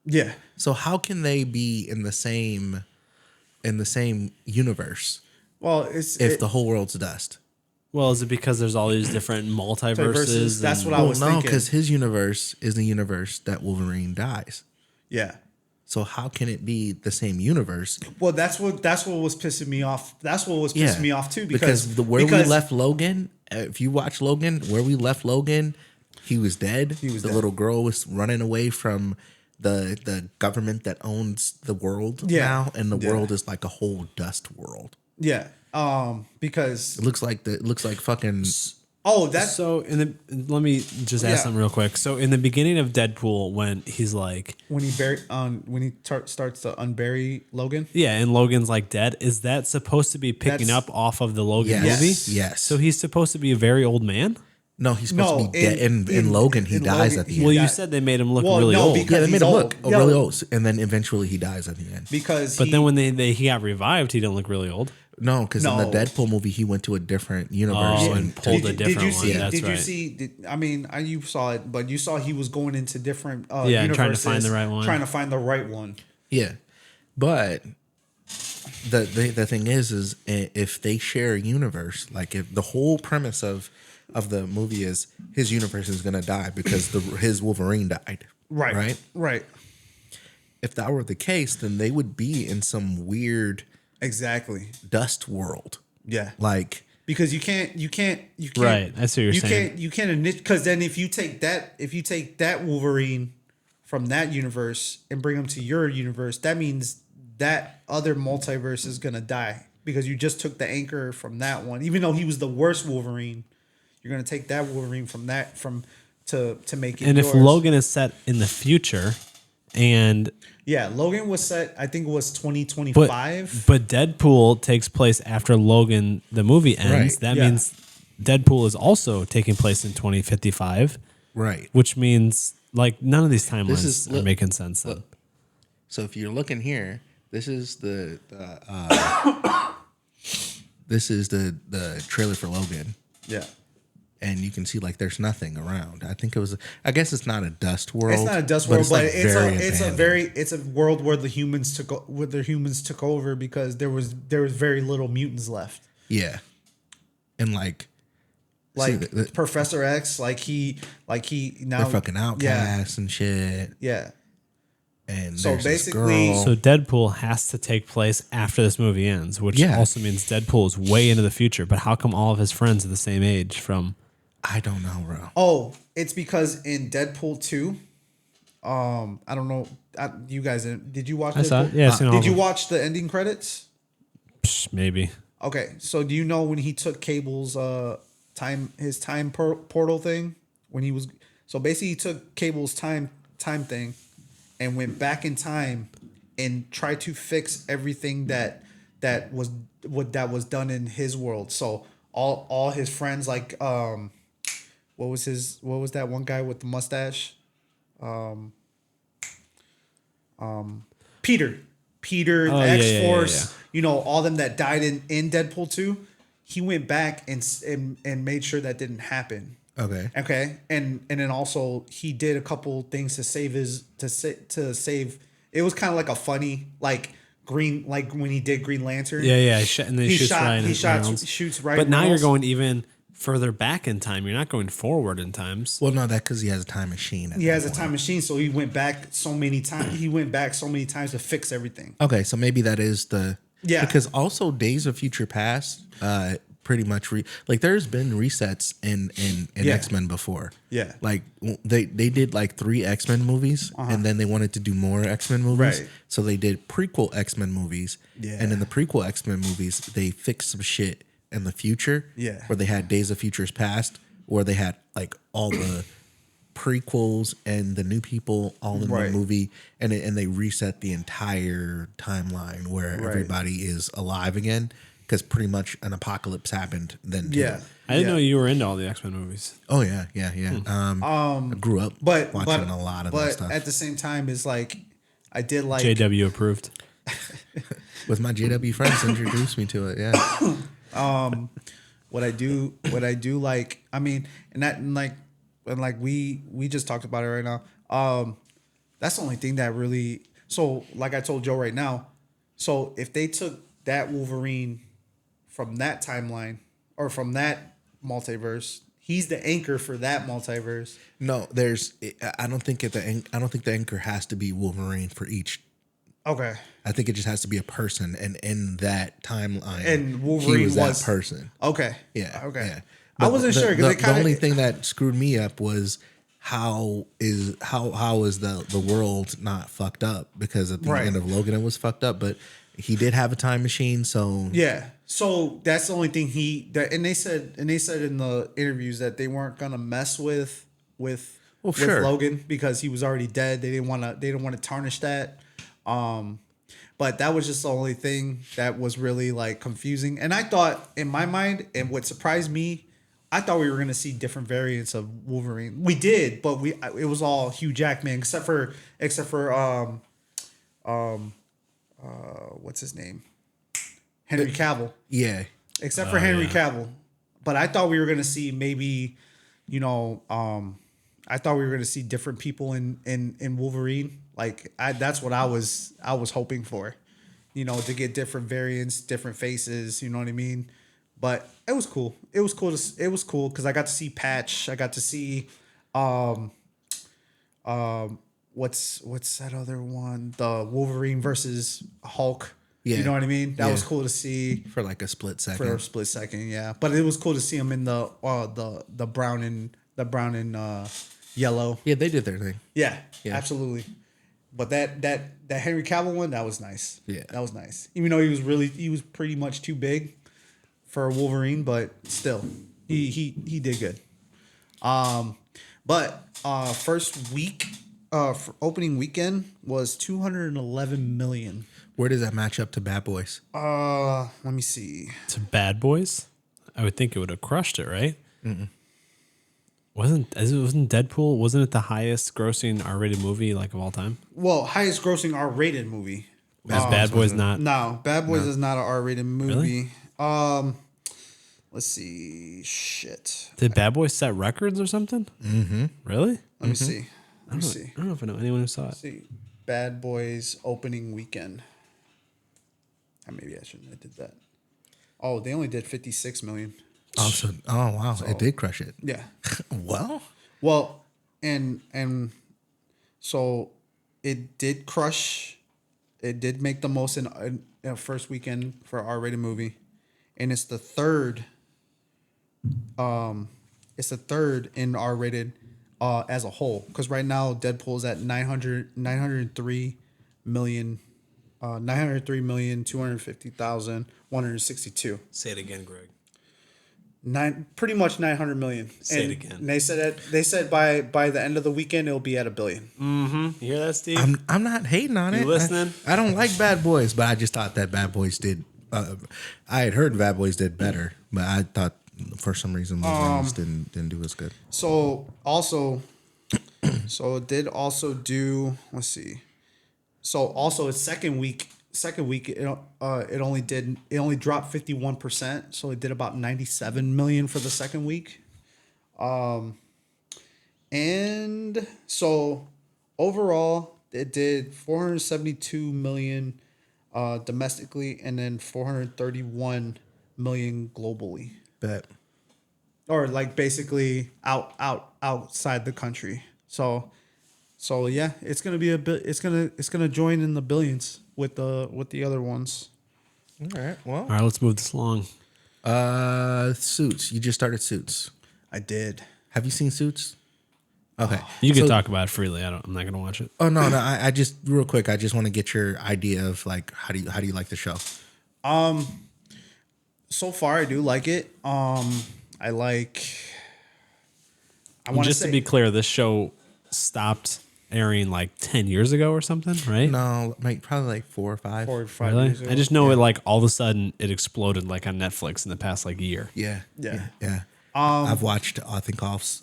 Yeah. So how can they be in the same universe? Well, if the whole world's dust. Well, is it because there's all these different multiverses? That's what I was thinking. No, because his universe is the universe that Wolverine dies. Yeah. So how can it be the same universe? Well, that's what was pissing me off. That's what was pissing me off too. Because we left Logan, if you watch Logan, where we left Logan, he was dead. The little girl was running away from the government that owns the world now, and the world is like a whole dust world. Yeah. Because it looks like fucking. Oh, that's so. Let me just ask something real quick. So, in the beginning of Deadpool, when he's like, when he starts to unbury Logan, and Logan's like dead, is that supposed to be picking up off of the Logan movie? Yes. So he's supposed to be a very old man. No, he's supposed to be dead. In Logan, he dies at the end. Well, you said they made him look really old. Yeah, they made him look really old, and then eventually he dies at the end. But then when he got revived, he didn't look really old. No, because in the Deadpool movie, he went to a different universe and pulled a different one. Did you see? I mean, you saw it, but you saw he was going into different universes, trying to find the right one. Trying to find the right one. Yeah, but the thing is if they share a universe, like if the whole premise of the movie is his universe is gonna die because his Wolverine died. Right. If that were the case, then they would be in some weird. Exactly. Dust world. Yeah. Like because you can't right. I see what you're saying. You can't because then if you take that Wolverine from that universe and bring him to your universe, that means that other multiverse is gonna die because you just took the anchor from that one. Even though he was the worst Wolverine, you're gonna take that Wolverine to make it. And yours. if Logan is set in the future, and Logan was set, I think it was 2025. But Deadpool takes place after Logan, the movie ends. Right. That means Deadpool is also taking place in 2055. Right. Which means, like, none of these timelines are making sense then. So if you're looking here, this is the trailer for Logan. Yeah. And you can see like there's nothing around. I guess it's not a dust world. It's not a dust world, but it's a world where the humans took over because there was very little mutants left. Yeah. And like Professor X, he now they're fucking outcasts and shit. Yeah. And so basically, so Deadpool has to take place after this movie ends, which also means Deadpool is way into the future. But how come all of his friends are the same age from? I don't know, bro. Oh, it's because in Deadpool 2, I don't know. You guys, did you watch? I saw it. Yeah, did you watch the ending credits? Maybe. Okay, so do you know when he took Cable's time portal thing when he was basically he took Cable's time thing and went back in time and tried to fix everything that was done in his world. So all his friends what was that one guy with the mustache? Peter, the X-Force, all them that died in Deadpool 2, he went back and made sure that didn't happen. Okay. And then also he did a couple things to save it was kind of like a funny green when he did Green Lantern. Yeah. He shoots right. But now you're going even further back in time. You're not going forward in times. Well, no, that's because he has a time machine. He has a time machine, so he went back so many times. He went back so many times to fix everything. Okay, so maybe that is because also Days of Future Past, pretty much there's been resets in X-Men before. Yeah, like they did 3 X-Men movies, and then they wanted to do more X-Men movies, right? So they did prequel X-Men movies, and in the prequel X-Men movies, they fixed some shit in the future, where they had Days of Futures Past, where they had all the prequels and the new people all in one movie, and they reset the entire timeline where everybody is alive again because pretty much an apocalypse happened then too. Yeah. I didn't know you were into all the X-Men movies. Oh yeah. I grew up watching a lot of that stuff. But at the same time, is like I did like JW approved. With my JW friends introduced me to it. Yeah. what I do like. I mean, and like we just talked about it right now. That's the only thing that really. So like I told Joe right now. So if they took that Wolverine from that timeline or from that multiverse, he's the anchor for that multiverse. No, I don't think the anchor has to be Wolverine for each. Okay. I think it just has to be a person, and in that timeline, and Wolverine he was that person. Okay. Yeah. Okay. Yeah. I wasn't sure because the only thing that screwed me up was how is the world not fucked up, because at the end of Logan it was fucked up, but he did have a time machine, so yeah. So that's the only thing and they said in the interviews that they weren't gonna mess with Logan because he was already dead. They didn't want to tarnish that. But that was just the only thing that was really like confusing. And I thought in my mind, and what surprised me, I thought we were gonna see different variants of Wolverine. We did, but it was all Hugh Jackman except for what's his name? Henry Cavill. Yeah. Except for Henry Cavill. But I thought we were gonna see maybe, I thought we were gonna see different people in Wolverine. Like that's what I was hoping for, to get different variants, different faces. You know what I mean? But it was cool. It was cool because I got to see Patch. I got to see, what's that other one? The Wolverine versus Hulk. Yeah. You know what I mean? That was cool to see for like a split second. Yeah. But it was cool to see him in the brown and yellow. Yeah, they did their thing. Yeah. Absolutely. But that Henry Cavill one, that was nice. Yeah. That was nice. Even though he was pretty much too big for Wolverine, but still, he did good. But first week, for opening weekend was 211 million. Where does that match up to Bad Boys? Let me see. To Bad Boys, I would think it would have crushed it, right? Mm-mm. Wasn't Deadpool? Wasn't it the highest grossing R-rated movie like of all time? Well, highest grossing R-rated movie. Is Bad Boys not? No, Bad Boys is not an R-rated movie. Really? Let's see. Shit. Did Bad Boys set records or something? Mm-hmm. Really? Let me see. I don't know if I know anyone who saw it. See, Bad Boys opening weekend. Maybe I shouldn't have did that. Oh, they only did 56 million. Oh wow, it did crush it. Yeah. Well, and so it did crush. It did make the most in first weekend for an R-rated movie, and it's the third. It's the third in R-rated as a whole, because right now Deadpool's at 903 million. 903,250,162. Say it again, Greg. Pretty much 900 million. Say it again. And they said by the end of the weekend it'll be at $1 billion. Mm-hmm. You hear that, Steve? I'm not hating on it. You listening? I don't like Bad Boys, but I just thought that Bad Boys did. I had heard Bad Boys did better, but I thought for some reason Wolverines didn't do as good. So it did also do. Let's see. So also its second week it only dropped 51%, so it did about 97 million for the second week. And so overall it did 472 million domestically, and then 431 million globally. Bet. Or like basically outside the country. So yeah, it's gonna be it's gonna join in the billions with the other ones. All right. Well. All right, let's move this along. Suits. You just started Suits. I did. Have you seen Suits? Okay. You can talk about it freely. I'm not gonna watch it. Oh no. I just real quick. I just want to get your idea of like how do you like the show? So far I do like it. Just to be clear, this show stopped airing like 10 years ago or something, right? No, like probably like 4 or 5. 4 or 5 Really? years ago. I just know it like all of a sudden it exploded like on Netflix in the past like year. Yeah. Yeah. I've watched I think it's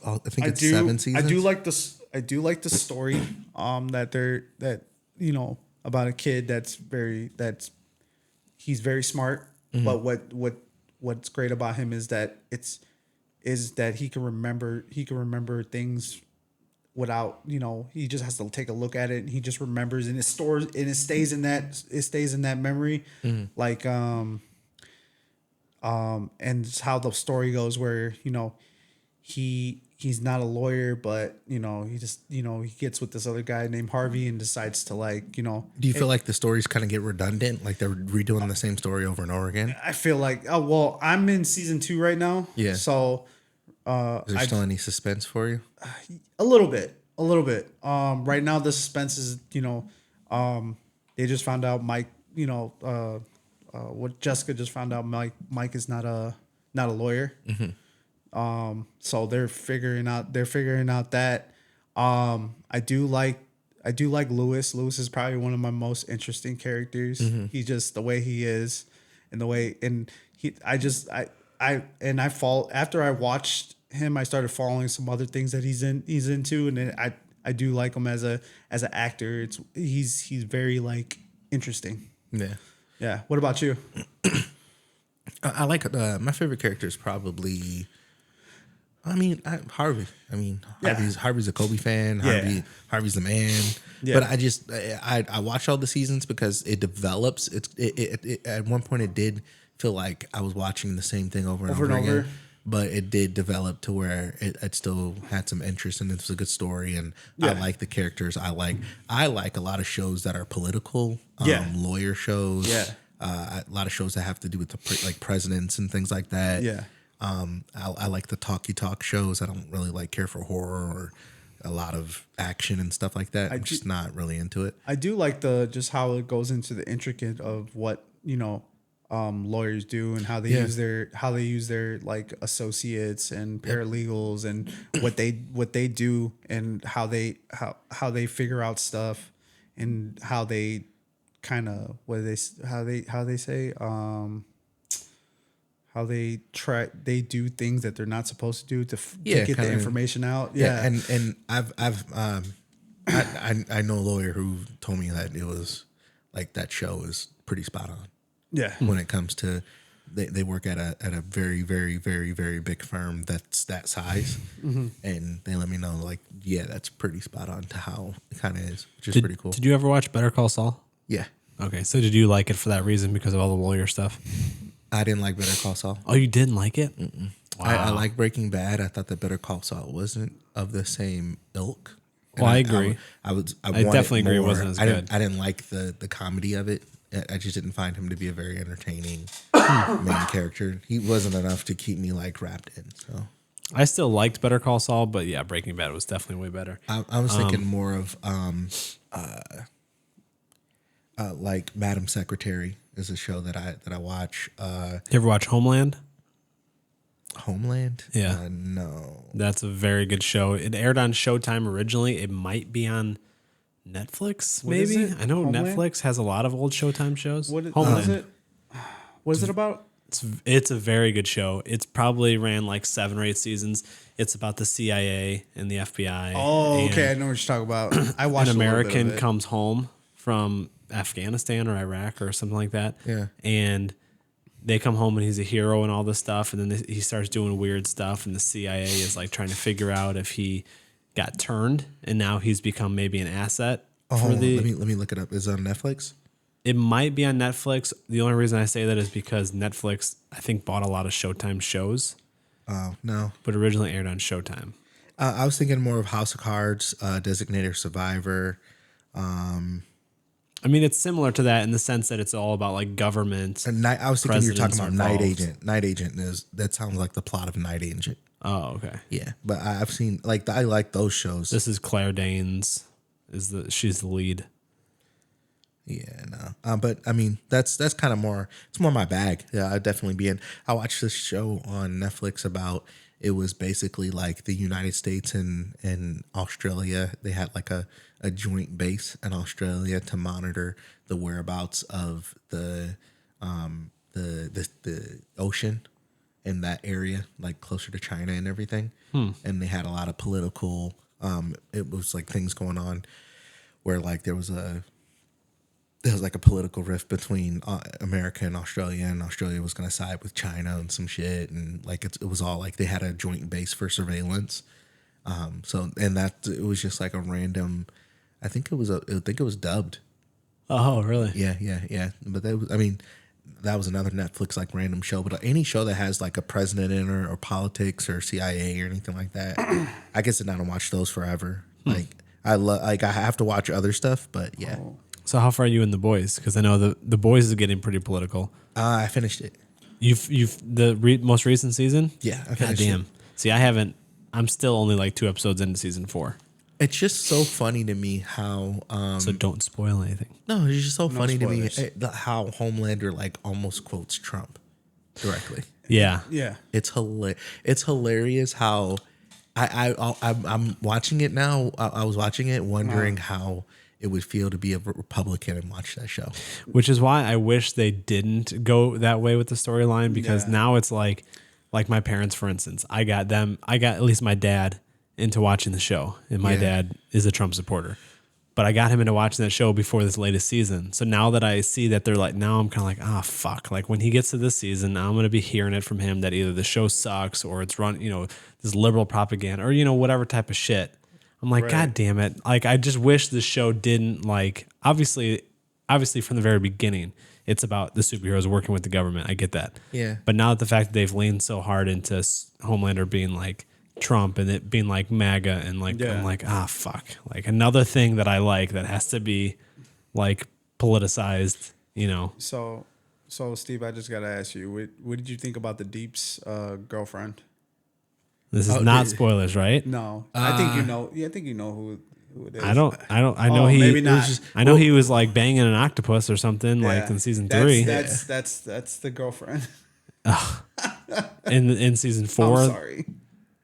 7 seasons. I do like this. I do like the story. That about a kid he's very smart. Mm-hmm. But what's great about him is that he can remember things without, he just has to take a look at it and he just remembers, and it stays in that memory. Mm-hmm. Like and it's how the story goes where he's not a lawyer, but he just he gets with this other guy named Harvey and decides to Do you feel like the stories kind of get redundant, like they're redoing the same story over and over again? I feel like, I'm in season 2 right now. Yeah. So is there still any suspense for you? a little bit. Right now the suspense is, they just found out Mike, what Jessica just found out, Mike is not a lawyer. Mm-hmm. So they're figuring out that. I do like Lewis. Lewis is probably one of my most interesting characters. Mm-hmm. He's just the way he is, and after I watched him, I started following some other things that he's into, and then I do like him as an actor. He's very like interesting. Yeah. What about you? I like my favorite character is probably. Harvey. Harvey's a Kobe fan. Harvey's the man. Yeah. But I watch all the seasons because it develops. It at one point it did feel like I was watching the same thing over and over again. But it did develop to where it still had some interest and it was a good story. And I like the characters. I like a lot of shows that are political, lawyer shows. Yeah. A lot of shows that have to do with like presidents and things like that. Yeah. I like the talk shows. I don't really care for horror or a lot of action and stuff like that. I'm just not really into it. I do like just how it goes into the intricate of what lawyers do and how they use their like associates and paralegals and what they do and how they figure out stuff and how they kind of how they do things that they're not supposed to do to get the information out. Yeah. And I know a lawyer who told me that it was like that show is pretty spot on. Yeah. When it comes to they work at a very, very, very, very big firm that's that size. Mm-hmm. And they let me know that's pretty spot on to how it kind of is, which is pretty cool. Did you ever watch Better Call Saul? Yeah. Okay. So did you like it for that reason because of all the lawyer stuff? I didn't like Better Call Saul. Oh, you didn't like it? Mm-mm. Wow. I like Breaking Bad. I thought that Better Call Saul wasn't of the same ilk. Well, I agree. I definitely agree it wasn't as good. I didn't like the comedy of it. I just didn't find him to be a very entertaining main character. He wasn't enough to keep me wrapped in. So I still liked Better Call Saul, but yeah, Breaking Bad was definitely way better. I was thinking more of like Madam Secretary is a show that I watch. You ever watch Homeland? Homeland? Yeah. No. That's a very good show. It aired on Showtime originally. It might be on Netflix, maybe. I know Homeland? Netflix has a lot of old Showtime shows. What is it? What is it about? It's a very good show. It's probably ran 7 or 8 seasons. It's about the CIA and the FBI. Oh, okay. I know what you're talking about. I watched an American comes home from Afghanistan or Iraq or something like that. Yeah. And they come home and he's a hero and all this stuff. And then he starts doing weird stuff. And the CIA is trying to figure out if he got turned and now he's become maybe an asset. Let me look it up. Is it on Netflix? It might be on Netflix. The only reason I say that is because Netflix, I think, bought a lot of Showtime shows. Oh, no. But originally aired on Showtime. I was thinking more of House of Cards, Designated Survivor. I mean, it's similar to that in the sense that it's all about government. And I was thinking you were talking about involved. Night Agent. Night Agent that sounds like the plot of Night Agent. Oh, okay. Yeah, but I've seen I like those shows. This is Claire Danes. She's the lead. Yeah, no. But I mean, that's kind of more. It's more my bag. Yeah, I'd definitely be in. I watched this show on Netflix about it was basically like the United States and Australia. They had like a joint base in Australia to monitor the whereabouts of the ocean in that area, like closer to China and everything. And they had a lot of political, it was like things going on where like there was like a political rift between America and Australia was going to side with China and some shit. And like, it was all like, they had a joint base for surveillance. It was just like a random, I think it was dubbed. Oh, really? Yeah. But that was another Netflix like random show. But any show that has like a president in it or politics or CIA or anything like that, I can sit down and watch those forever. Like I have to watch other stuff, but yeah. So how far are you in The Boys? Because I know the Boys is getting pretty political. I finished it. You've most recent season? Yeah, I God finished damn. it. See, I haven't. I'm still only like 2 episodes into season 4. It's just so funny to me how. So don't spoil anything. No, it's just so funny spoilers. to me how Homelander like almost quotes Trump directly. Yeah. Yeah. It's hilarious how I'm watching it now. I was watching it wondering how it would feel to be a Republican and watch that show. Which is why I wish they didn't go that way with the storyline, because now it's like my parents, for instance. I got at least my dad into watching the show, and my dad is a Trump supporter. But I got him into watching that show before this latest season. So now that I see that they're like, now I'm kind of like, fuck. Like when he gets to this season, I'm going to be hearing it from him that either the show sucks or it's run, this liberal propaganda or, whatever type of shit. I'm like, God damn it. Like, I just wish the show didn't like, obviously from the very beginning, it's about the superheroes working with the government. I get that. Yeah. But now the fact that they've leaned so hard into Homelander being like Trump and it being like MAGA and like, I'm like, fuck. Like another thing that I like that has to be like politicized, So Steve, I just got to ask you, what did you think about the Deep's girlfriend? This is not spoilers, right? No, I think you know. Yeah, I think you know who it is. I know he. Maybe not. I know he was like banging an octopus or something like in season 3. That's the girlfriend. in season 4. I'm sorry.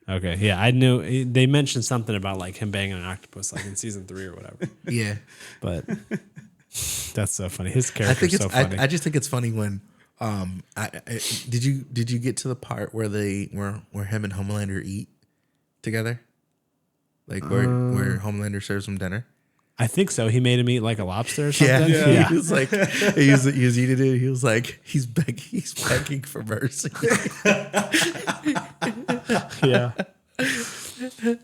Okay, yeah, I knew they mentioned something about like him banging an octopus like in season 3 or whatever. Yeah, but that's so funny. His character's so funny. I just think it's funny when did you get to the part where where him and Homelander eat together, like where Homelander serves him dinner? I think so. He made him eat like a lobster or something. Yeah. He was like, he was eating it. He was like, he's begging for mercy. Yeah.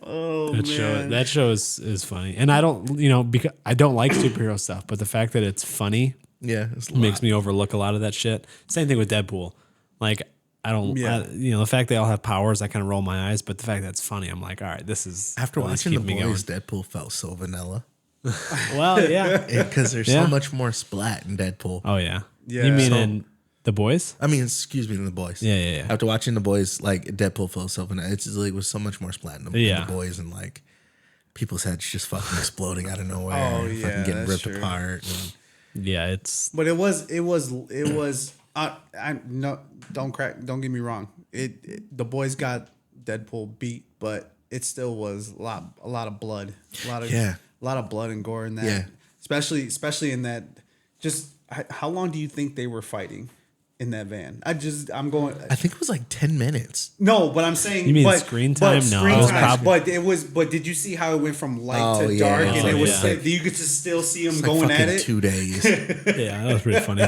Oh that show is funny, and I don't because I don't like superhero stuff, but the fact that it's funny, makes me overlook a lot of that shit. Same thing with Deadpool. Like I don't, the fact they all have powers, I kind of roll my eyes, but the fact that it's funny, I'm like, all right, this is after watching The Boys, Deadpool felt so vanilla. Well, yeah, because there's so much more splat in Deadpool. Oh yeah. You mean in The Boys? I mean, excuse me, in The Boys. Yeah. After watching The Boys, like Deadpool felt so vanilla. It's just, like, was so much more splat in The Boys, and like people's heads just fucking exploding out of nowhere. Oh yeah, fucking getting ripped true. apart. Yeah, it's. But it was. Don't get me wrong. The boys got Deadpool beat, but it still was a lot of blood, a lot of blood and gore in that. Yeah. Especially in that. Just how long do you think they were fighting in that van? I think it was like 10 minutes. No, but I'm saying. You mean screen time? No, screen time. probably. But did you see how it went from light to dark, and it was you could just still see him going at it 2 days. Yeah, that was pretty funny.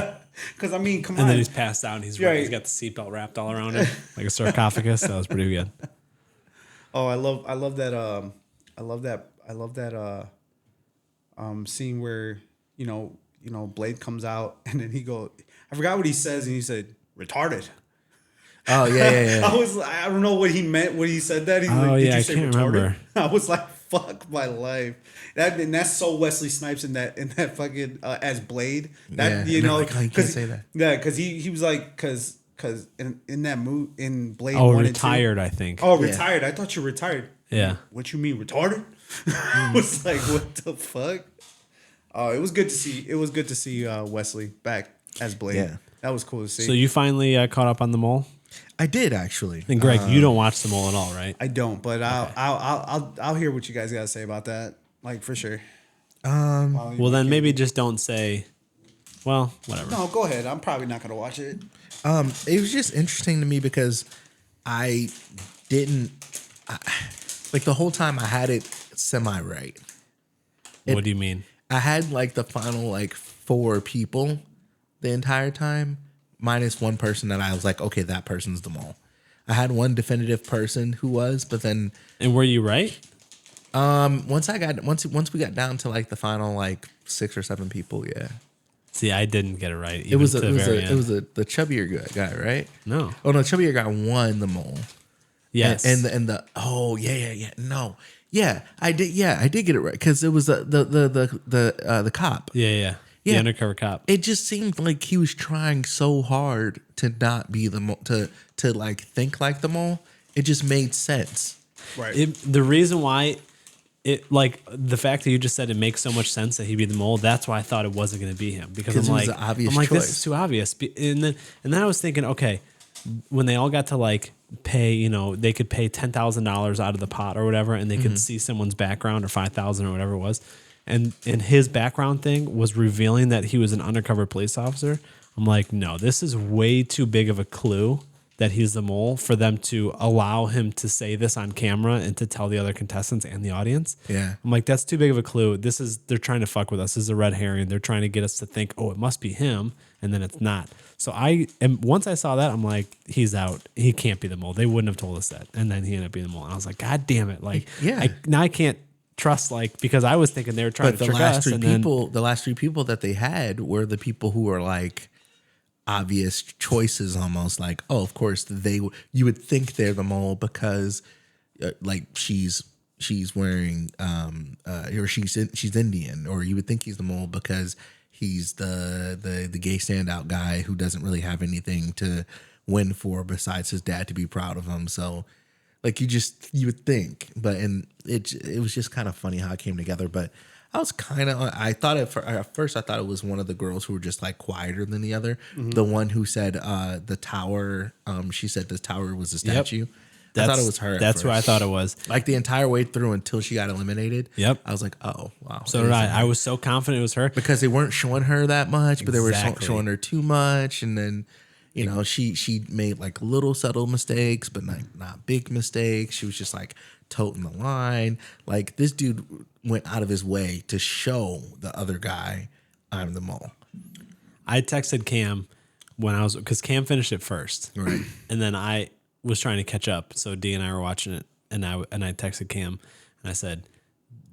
Because I mean, come on. And then he's passed out. And he's got the seatbelt wrapped all around him like a sarcophagus. That was pretty good. Oh, I love that scene where Blade comes out and then I forgot what he says, and he said retarded. Oh yeah. I don't know what he meant when he said that. He's like, did you say can't retarded? Remember. I was like, fuck my life. That's so Wesley Snipes in that fucking as Blade. That you can't say that. Yeah, because he was like because in that movie in Blade. Oh, retired, I think. Oh, retired. I thought you were retired. Yeah. What you mean retarded? I was like, what the fuck? Oh, it was good to see. It was good to see Wesley back as Blade. Yeah. That was cool to see. So you finally caught up on the mole? I did actually. And Greg, you don't watch The Mole at all, right? I don't, but I'll hear what you guys gotta say about that. Like for sure. Well, then maybe just don't say. Well, whatever. No, go ahead. I'm probably not gonna watch it. It was just interesting to me because I didn't like the whole time I had it semi right. What do you mean? I had like the final like 4 people the entire time, minus one person that I was like, okay, that person's the mole. I had one definitive person who was, but then. And were you right? Once we got down to like the final like 6 or 7 people, yeah. See, I didn't get it right. It was the chubbier guy, right? No. Oh no, chubbier guy won the mole. Yes. And the no. Yeah, I did get it right because it was the cop. Yeah. The undercover cop. It just seemed like he was trying so hard to not be the mole, to like think like the mole. It just made sense. Right. The reason why it, like the fact that you just said it makes so much sense that he'd be the mole. That's why I thought it wasn't going to be him because I'm like, this is too obvious. And then I was thinking, okay, when they all got to like pay, they could pay $10,000 out of the pot or whatever, and they could see someone's background or 5,000 or whatever it was, and his background thing was revealing that he was an undercover police officer. I'm like, no, this is way too big of a clue that he's the mole for them to allow him to say this on camera and to tell the other contestants and the audience. Yeah. I'm like, that's too big of a clue. They're trying to fuck with us. This is a red herring. They're trying to get us to think, oh, it must be him. And then it's not. So once I saw that, I'm like, he's out. He can't be the mole. They wouldn't have told us that. And then he ended up being the mole. And I was like, God damn it. Like, yeah. Now I can't trust, like, because I was thinking they were trying to trick us. The last 3 people that they had were the people who were like, obvious choices, almost like, oh, of course you would think they're the mole because like she's wearing or she's Indian, or you would think he's the mole because he's the gay standout guy who doesn't really have anything to win for besides his dad to be proud of him. So like you would think, but it was just kind of funny how it came together. But I thought at first I thought it was one of the girls who were just like quieter than the other. Mm-hmm. The one who said the tower, she said the tower was a statue. Yep. I thought it was her. That's who I thought it was. Like the entire way through until she got eliminated. Yep. I was like, oh, wow. So did I. I was so confident it was her. Because they weren't showing her that much, but they were showing her too much. And then, she made like little subtle mistakes, but not big mistakes. She was just like toting the line. Like this dude went out of his way to show the other guy, I'm the mole. I texted Cam because Cam finished it first. Right. And then I was trying to catch up. So D and I were watching it, and I texted Cam and I said,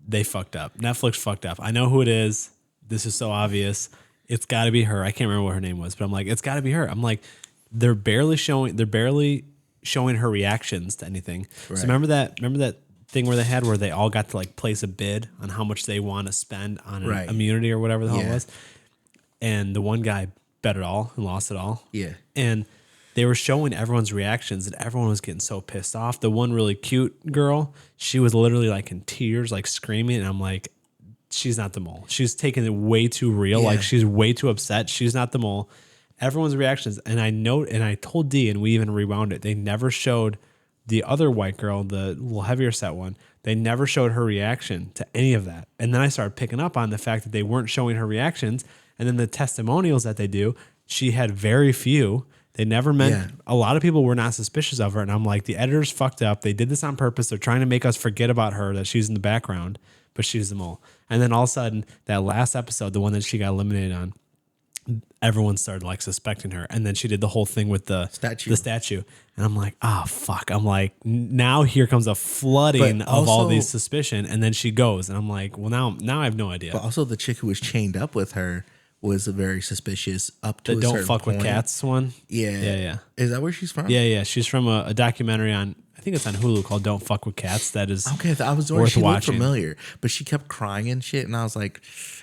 they fucked up. Netflix fucked up. I know who it is. This is so obvious. It's got to be her. I can't remember what her name was, but I'm like, it's got to be her. I'm like, they're barely showing her reactions to anything. Right. So remember that thing where they all got to like place a bid on how much they want to spend on an immunity or whatever the hell it was. And the one guy bet it all and lost it all. Yeah. And they were showing everyone's reactions and everyone was getting so pissed off. The one really cute girl, she was literally like in tears, like screaming. And I'm like, she's not the mole. She's taking it way too real. Yeah. Like she's way too upset. She's not the mole. Everyone's reactions. And I told D, and we even rewound it. They never showed the other white girl, the little heavier set one. They never showed her reaction to any of that. And then I started picking up on the fact that they weren't showing her reactions. And then the testimonials that they do, she had very few. They never meant, a lot of people were not suspicious of her. And I'm like, the editors fucked up. They did this on purpose. They're trying to make us forget about her, that she's in the background, but she's the mole. And then all of a sudden, that last episode, the one that she got eliminated on, everyone started like suspecting her. And then she did the whole thing with the statue. And I'm like, fuck. I'm like, now here comes a flooding of all these suspicion. And then she goes. And I'm like, well, now I have no idea. But also the chick who was chained up with her was a very suspicious up to the a Don't certain Fuck point. With Cats one. Yeah. Is that where she's from? Yeah. She's from a documentary on, I think it's on Hulu, called Don't Fuck With Cats. That is okay. I was worth she looked familiar, but she kept crying and shit. And I was like,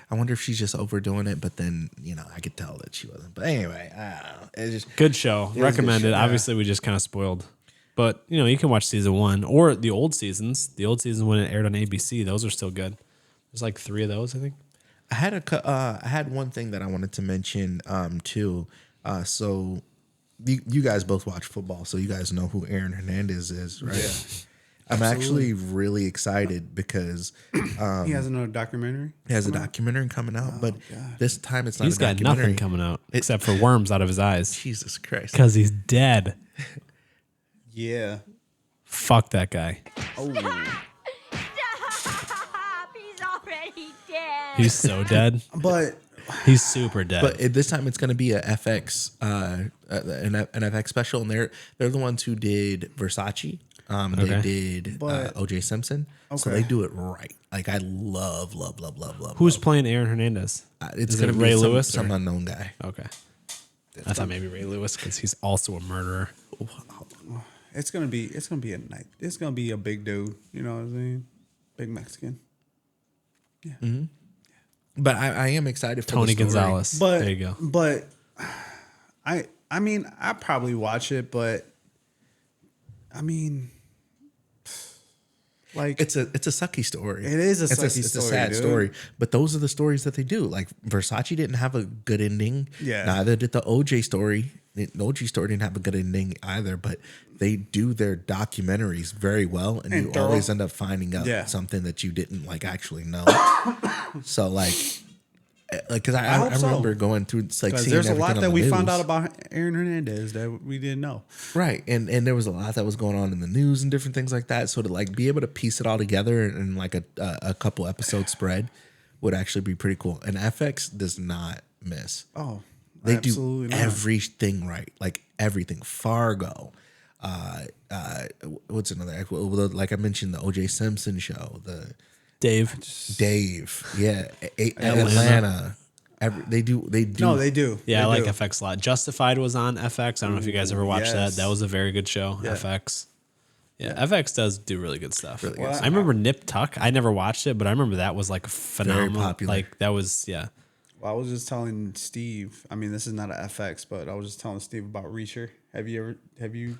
I wonder if she's just overdoing it. But then, I could tell that she wasn't. But anyway, I don't know. It's just good show. Recommended. Yeah. Obviously, we just kind of spoiled. But, you can watch season 1 or the old seasons. The old season when it aired on ABC, those are still good. There's like 3 of those, I think. I had one thing that I wanted to mention too. So you guys both watch football, so you guys know who Aaron Hernandez is, right? Yeah. I'm actually really excited because he has another documentary. He has a documentary coming out, but this time it's not. He's a got documentary. nothing coming out except for worms out of his eyes. Jesus Christ! Because he's dead. Yeah. Fuck that guy. Stop! He's already dead. He's so dead. But He's super dead. But this time it's going to be a FX, an FX special, and they're the ones who did Versace. They did OJ Simpson, so they do it right. Like I love. Who's playing Aaron Hernandez? It's Is going it to be Ray some, Lewis some or- unknown guy. Okay. I thought maybe Ray Lewis because he's also a murderer. it's gonna be a night. It's gonna be a big dude. You know what I'm saying? Big Mexican. Yeah. Mm-hmm. But I am excited for Tony the story. Gonzalez. But there you go. But I mean I probably watch it, but I mean, like It's a sucky story. It is a It's sucky it's story, a sad dude. story. But those are the stories that they do. Like Versace didn't have a good ending. Yeah. Neither did the OJ story. The OJ story didn't have a good ending either. But they do their documentaries very well, and you thorough. always end up finding out Yeah. something that you didn't like actually know. So like because I hope so. remember going through like because seeing there's a everything lot on that the we news. found out about Aaron Hernandez that we didn't know. Right. And there was a lot that was going on in the news and different things like that. So to like be able to piece it all together in like a couple episode spread would actually be pretty cool. And FX does not miss. Oh, They absolutely do not. everything right. Like everything. Fargo. What's another? Like I mentioned, the OJ Simpson show, the Dave. yeah, Atlanta. They do. No, they do. Yeah, They I like do. FX a lot. Justified was on FX. I don't know if you guys ever watched yes. that. That was a very good show. Yeah. FX. Yeah, FX does do really good stuff. Really good I remember Nip Tuck. I never watched it, but I remember that was like phenomenal. popular. Like that was Well, I was just telling Steve. I mean, this is not an FX, but I was just telling Steve about Reacher. Have you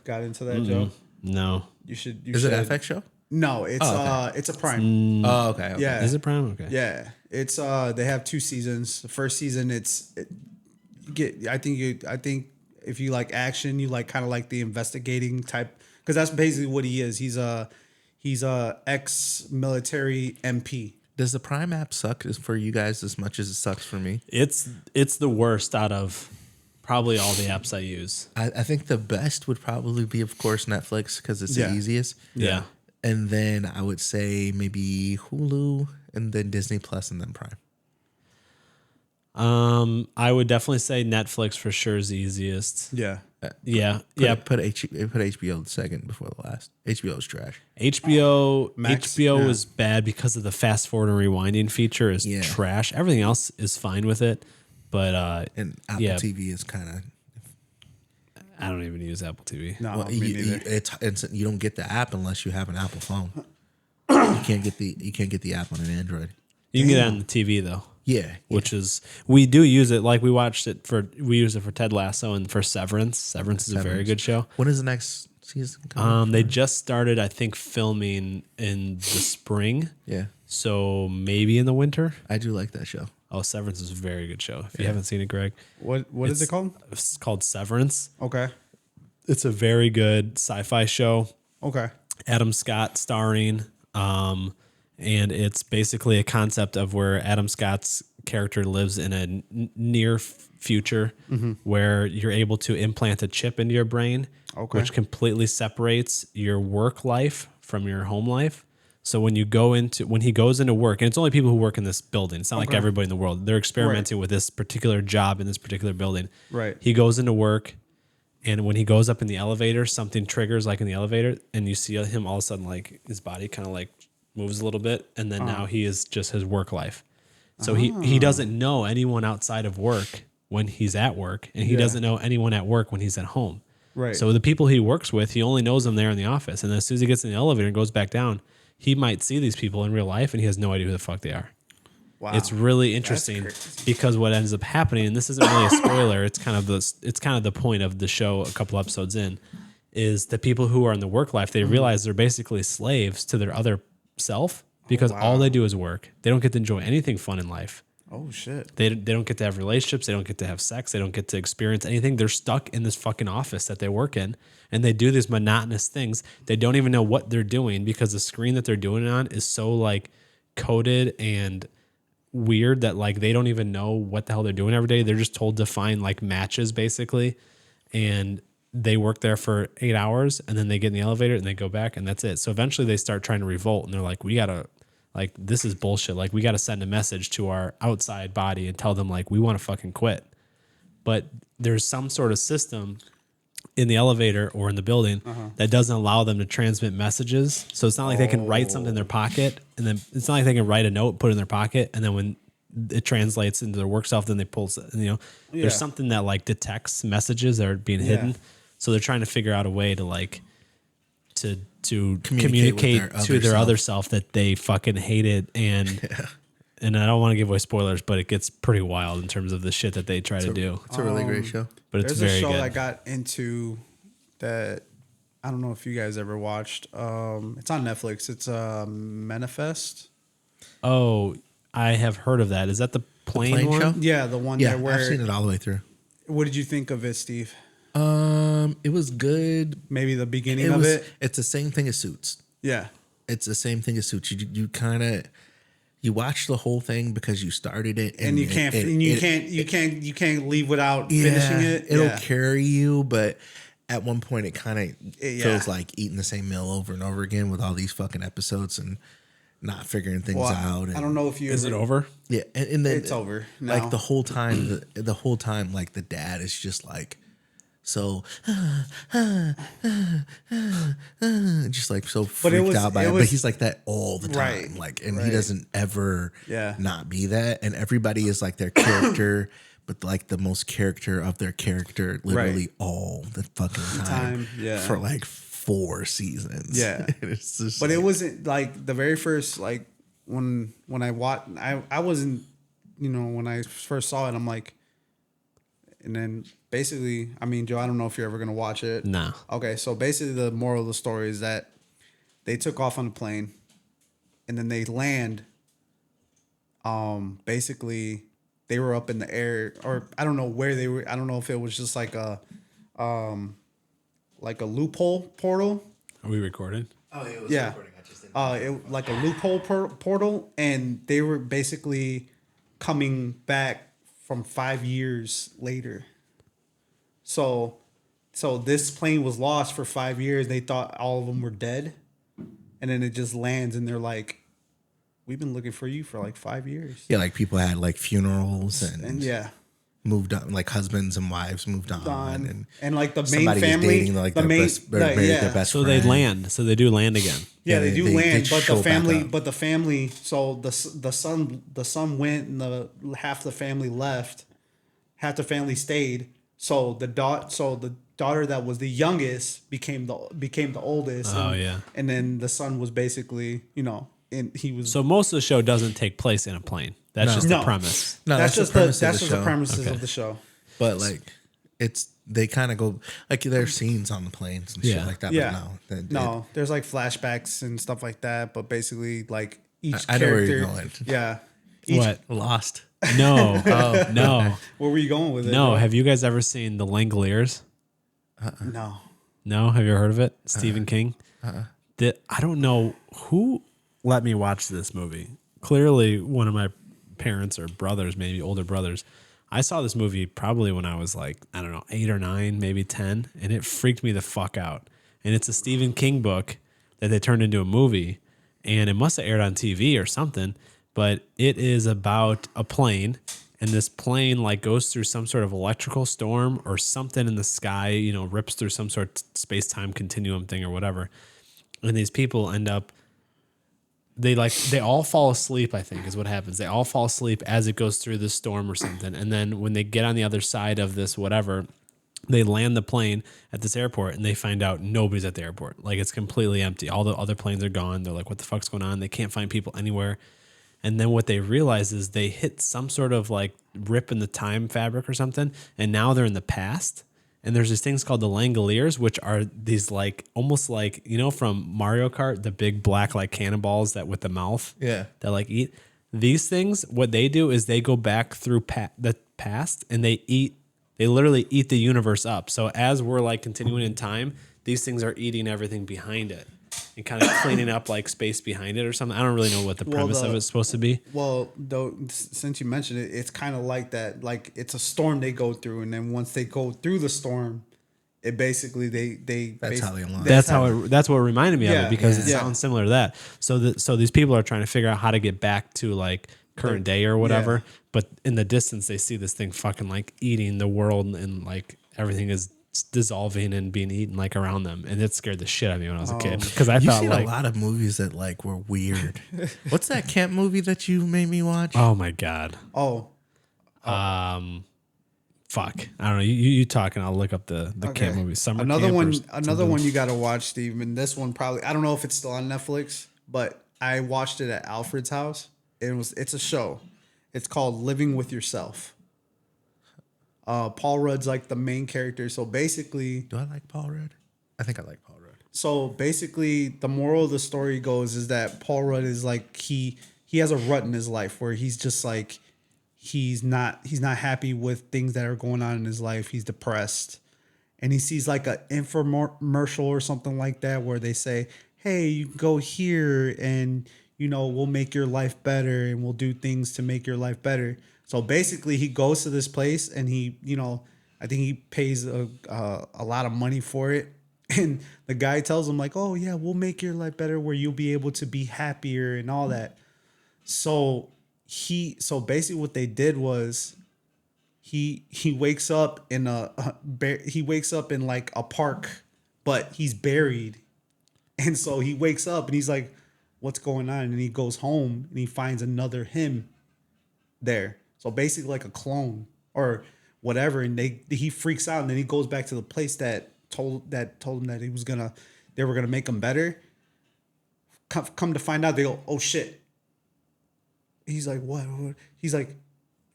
got into that, Joe? No. You should. Is it an FX show? No, it's okay. it's a Prime. Oh, okay. Yeah, Is it Prime? Okay. Yeah, it's they have 2 seasons. The first season, I think if you like action, you like kind of like the investigating type, because that's basically what he is. He's a ex-military MP. Does the Prime app suck for you guys as much as it sucks for me? It's the worst out of probably all the apps I use. I think the best would probably be, of course, Netflix because it's Yeah. the easiest. Yeah. And then I would say maybe Hulu and then Disney Plus and then Prime. I would definitely say Netflix for sure is the easiest. Yeah, Yeah. Put HBO second before the last. HBO is trash. HBO Max, HBO yeah. is bad because of the fast forward and rewinding feature is Yeah. trash. Everything else is fine with it, but And Apple yeah. TV is kind of I don't even use Apple TV. no, me neither. it's you don't get the app unless you have an Apple phone. You can't get the app on an Android. You can get it on the TV though. Yeah, Which is we do use it. Like we use it for Ted Lasso and for Severance. Severance is a very good show. When is the next season coming? They just started, I think, filming in the spring. Yeah, So maybe in the winter. I do like that show. Oh, Severance is a very good show. If you haven't seen it, Greg, What is it called? it's called Severance. Okay, It's a very good sci-fi show. okay, Adam Scott starring, and it's basically a concept of where Adam Scott's character lives in a near future where you're able to implant a chip into your brain, which completely separates your work life from your home life. So when he goes into work, and it's only people who work in this building. It's not like everybody in the world. They're experimenting with this particular job in this particular building. Right. He goes into work, and when he goes up in the elevator, something triggers like in the elevator, and you see him all of a sudden like his body kind of like moves a little bit, and then now he is just his work life. So he doesn't know anyone outside of work when he's at work, and he doesn't know anyone at work when he's at home. Right. So the people he works with, he only knows them there in the office, and as soon as he gets in the elevator and goes back down, he might see these people in real life, and he has no idea who the fuck they are. wow, It's really interesting because what ends up happening, and this isn't really a spoiler, it's kind of the point of the show a couple episodes in, is the people who are in the work life, they realize they're basically slaves to their other self because all they do is work. They don't get to enjoy anything fun in life. Oh shit. They don't get to have relationships. They don't get to have sex. They don't get to experience anything. They're stuck in this fucking office that they work in, and they do these monotonous things. They don't even know what they're doing because the screen that they're doing it on is so like coded and weird that like they don't even know what the hell they're doing every day. They're just told to find like matches basically, and they work there for 8 hours, and then they get in the elevator and they go back, and that's it. So eventually they start trying to revolt, and they're like, we gotta. Like, this is bullshit. Like, we got to send a message to our outside body and tell them, like, we want to fucking quit. But there's some sort of system in the elevator or in the building that doesn't allow them to transmit messages. So it's not like they can write something in their pocket, and then it's not like they can write a note, put it in their pocket, and then when it translates into their work stuff, then they pull, there's something that, like, detects messages that are being hidden. So they're trying to figure out a way to, like, to communicate to their other self that they fucking hate it, and and I don't want to give away spoilers, but it gets pretty wild in terms of the shit that they try to do. It's a really great show. But it's There's very a show good. I got into that I don't know if you guys ever watched. It's on Netflix. It's Manifest. Oh, I have heard of that. Is that the plane one? show? Yeah, the one Yeah, that where. I've seen it all the way through. What did you think of it, Steve? It was good. Maybe the beginning of it. It's the same thing as Suits. Yeah. It's the same thing as Suits. You kind of you watch the whole thing because you started it, And you can't leave without finishing it. It'll carry you, but at one point it kind of Yeah. feels like eating the same meal over and over again with all these fucking episodes and not figuring things out. And I don't know if you Is it over? Yeah, and then It's over now. Like the whole time, like the dad is just like so, just like so freaked out by it. But he's like that all the time, Right, like, and he doesn't ever Yeah. not be that. And everybody is like their character, but like the most character of their character, literally all the fucking time, yeah. for like 4 seasons. Yeah. It's just But like, it wasn't like the very first, like when I watched, I wasn't, when I first saw it, I'm like, and then basically, I mean, Joe, I don't know if you're ever going to watch it. No. Okay. So basically the moral of the story is that they took off on a plane and then they land. Basically they were up in the air, or I don't know where they were. I don't know if it was just like a loophole portal. Are we recording? oh, it was Yeah. recording. I just didn't. Like a loophole portal, and they were basically coming back from 5 years later. So this plane was lost for 5 years. They thought all of them were dead, and then it just lands, and they're like, "We've been looking for you for like 5 years." Yeah, like people had like funerals and Yeah. moved on, like husbands and wives moved on, And like the main somebody is family, dating like the their main, best, their best So friend. they land. So they do land again. Yeah, they do land, they but show the back family, up. So the son went, and half the family left, half the family stayed. So the daughter that was the youngest became the oldest. Oh, yeah. and then the son was basically, and he was. So most of the show doesn't take place in a plane. That's just the premise. No, that's that's just the premise that's of the just the show. premises of the show. But like, they kind of go like there's scenes on the planes and shit Yeah. like that. Yeah, but no, there's like flashbacks and stuff like that. But basically, like each I know where character, you're going. yeah. What? Lost. No. No. Where were you going with it? No. bro? Have you guys ever seen The Langoliers? No. No. Have you ever heard of it? Stephen King? I don't know who let me watch this movie. Clearly, one of my parents or brothers, maybe older brothers. I saw this movie probably when I was like, I don't know, 8 or 9, maybe 10, and it freaked me the fuck out. And it's a Stephen King book that they turned into a movie, and it must have aired on TV or something, but it is about a plane, and this plane like goes through some sort of electrical storm or something in the sky, rips through some sort of space-time continuum thing or whatever. And these people end up, they all fall asleep, I think is what happens. They all fall asleep as it goes through this storm or something. And then when they get on the other side of this whatever, they land the plane at this airport and they find out nobody's at the airport. Like it's completely empty. All the other planes are gone. They're like, what the fuck's going on? They can't find people anywhere. And then what they realize is they hit some sort of like rip in the time fabric or something. And now they're in the past. And there's these things called the Langoliers, which are these like almost like, from Mario Kart, the big black like cannonballs that with the mouth Yeah. that like eat. These things, what they do is they go back through the past and they literally eat the universe up. So as we're like continuing in time, these things are eating everything behind it and kind of cleaning up like space behind it or something. I don't really know what the premise of it's supposed to be. Well, though, since you mentioned it, it's kind of like that. Like it's a storm they go through, and then once they go through the storm, it basically that's how they unlock. That's what reminded me of it because it sounds similar to that. So these people are trying to figure out how to get back to like current day or whatever. Yeah. But in the distance, they see this thing fucking like eating the world and like everything is dissolving and being eaten like around them, and it scared the shit out of me when I was a kid because I thought like a lot of movies that like were weird. What's that camp movie that you made me watch? Oh my god. Fuck. I don't know. You talk and I'll look up the camp movie. Another one you got to watch, Steve. And this one probably I don't know if it's still on Netflix, but I watched it at Alfred's house. It's a show. It's called Living with Yourself. Paul Rudd's like the main character. So basically, do I like Paul Rudd? I think I like Paul Rudd. So basically, the moral of the story goes is that Paul Rudd is like he has a rut in his life where he's just like he's not happy with things that are going on in his life. He's depressed, and he sees like an infomercial or something like that where they say, "Hey, you can go here and we'll make your life better and we'll do things to make your life better." So basically, he goes to this place and he, I think he pays a lot of money for it. And the guy tells him like, "Oh yeah, we'll make your life better where you'll be able to be happier and all that." So basically what they did was he wakes up in like a park, but he's buried. And so he wakes up and he's like, "What's going on?" And he goes home and he finds another him there. So basically like a clone or whatever. And he freaks out and then he goes back to the place that told him that they were gonna make him better. Come to find out, they go, "Oh shit." He's like, what? He's like,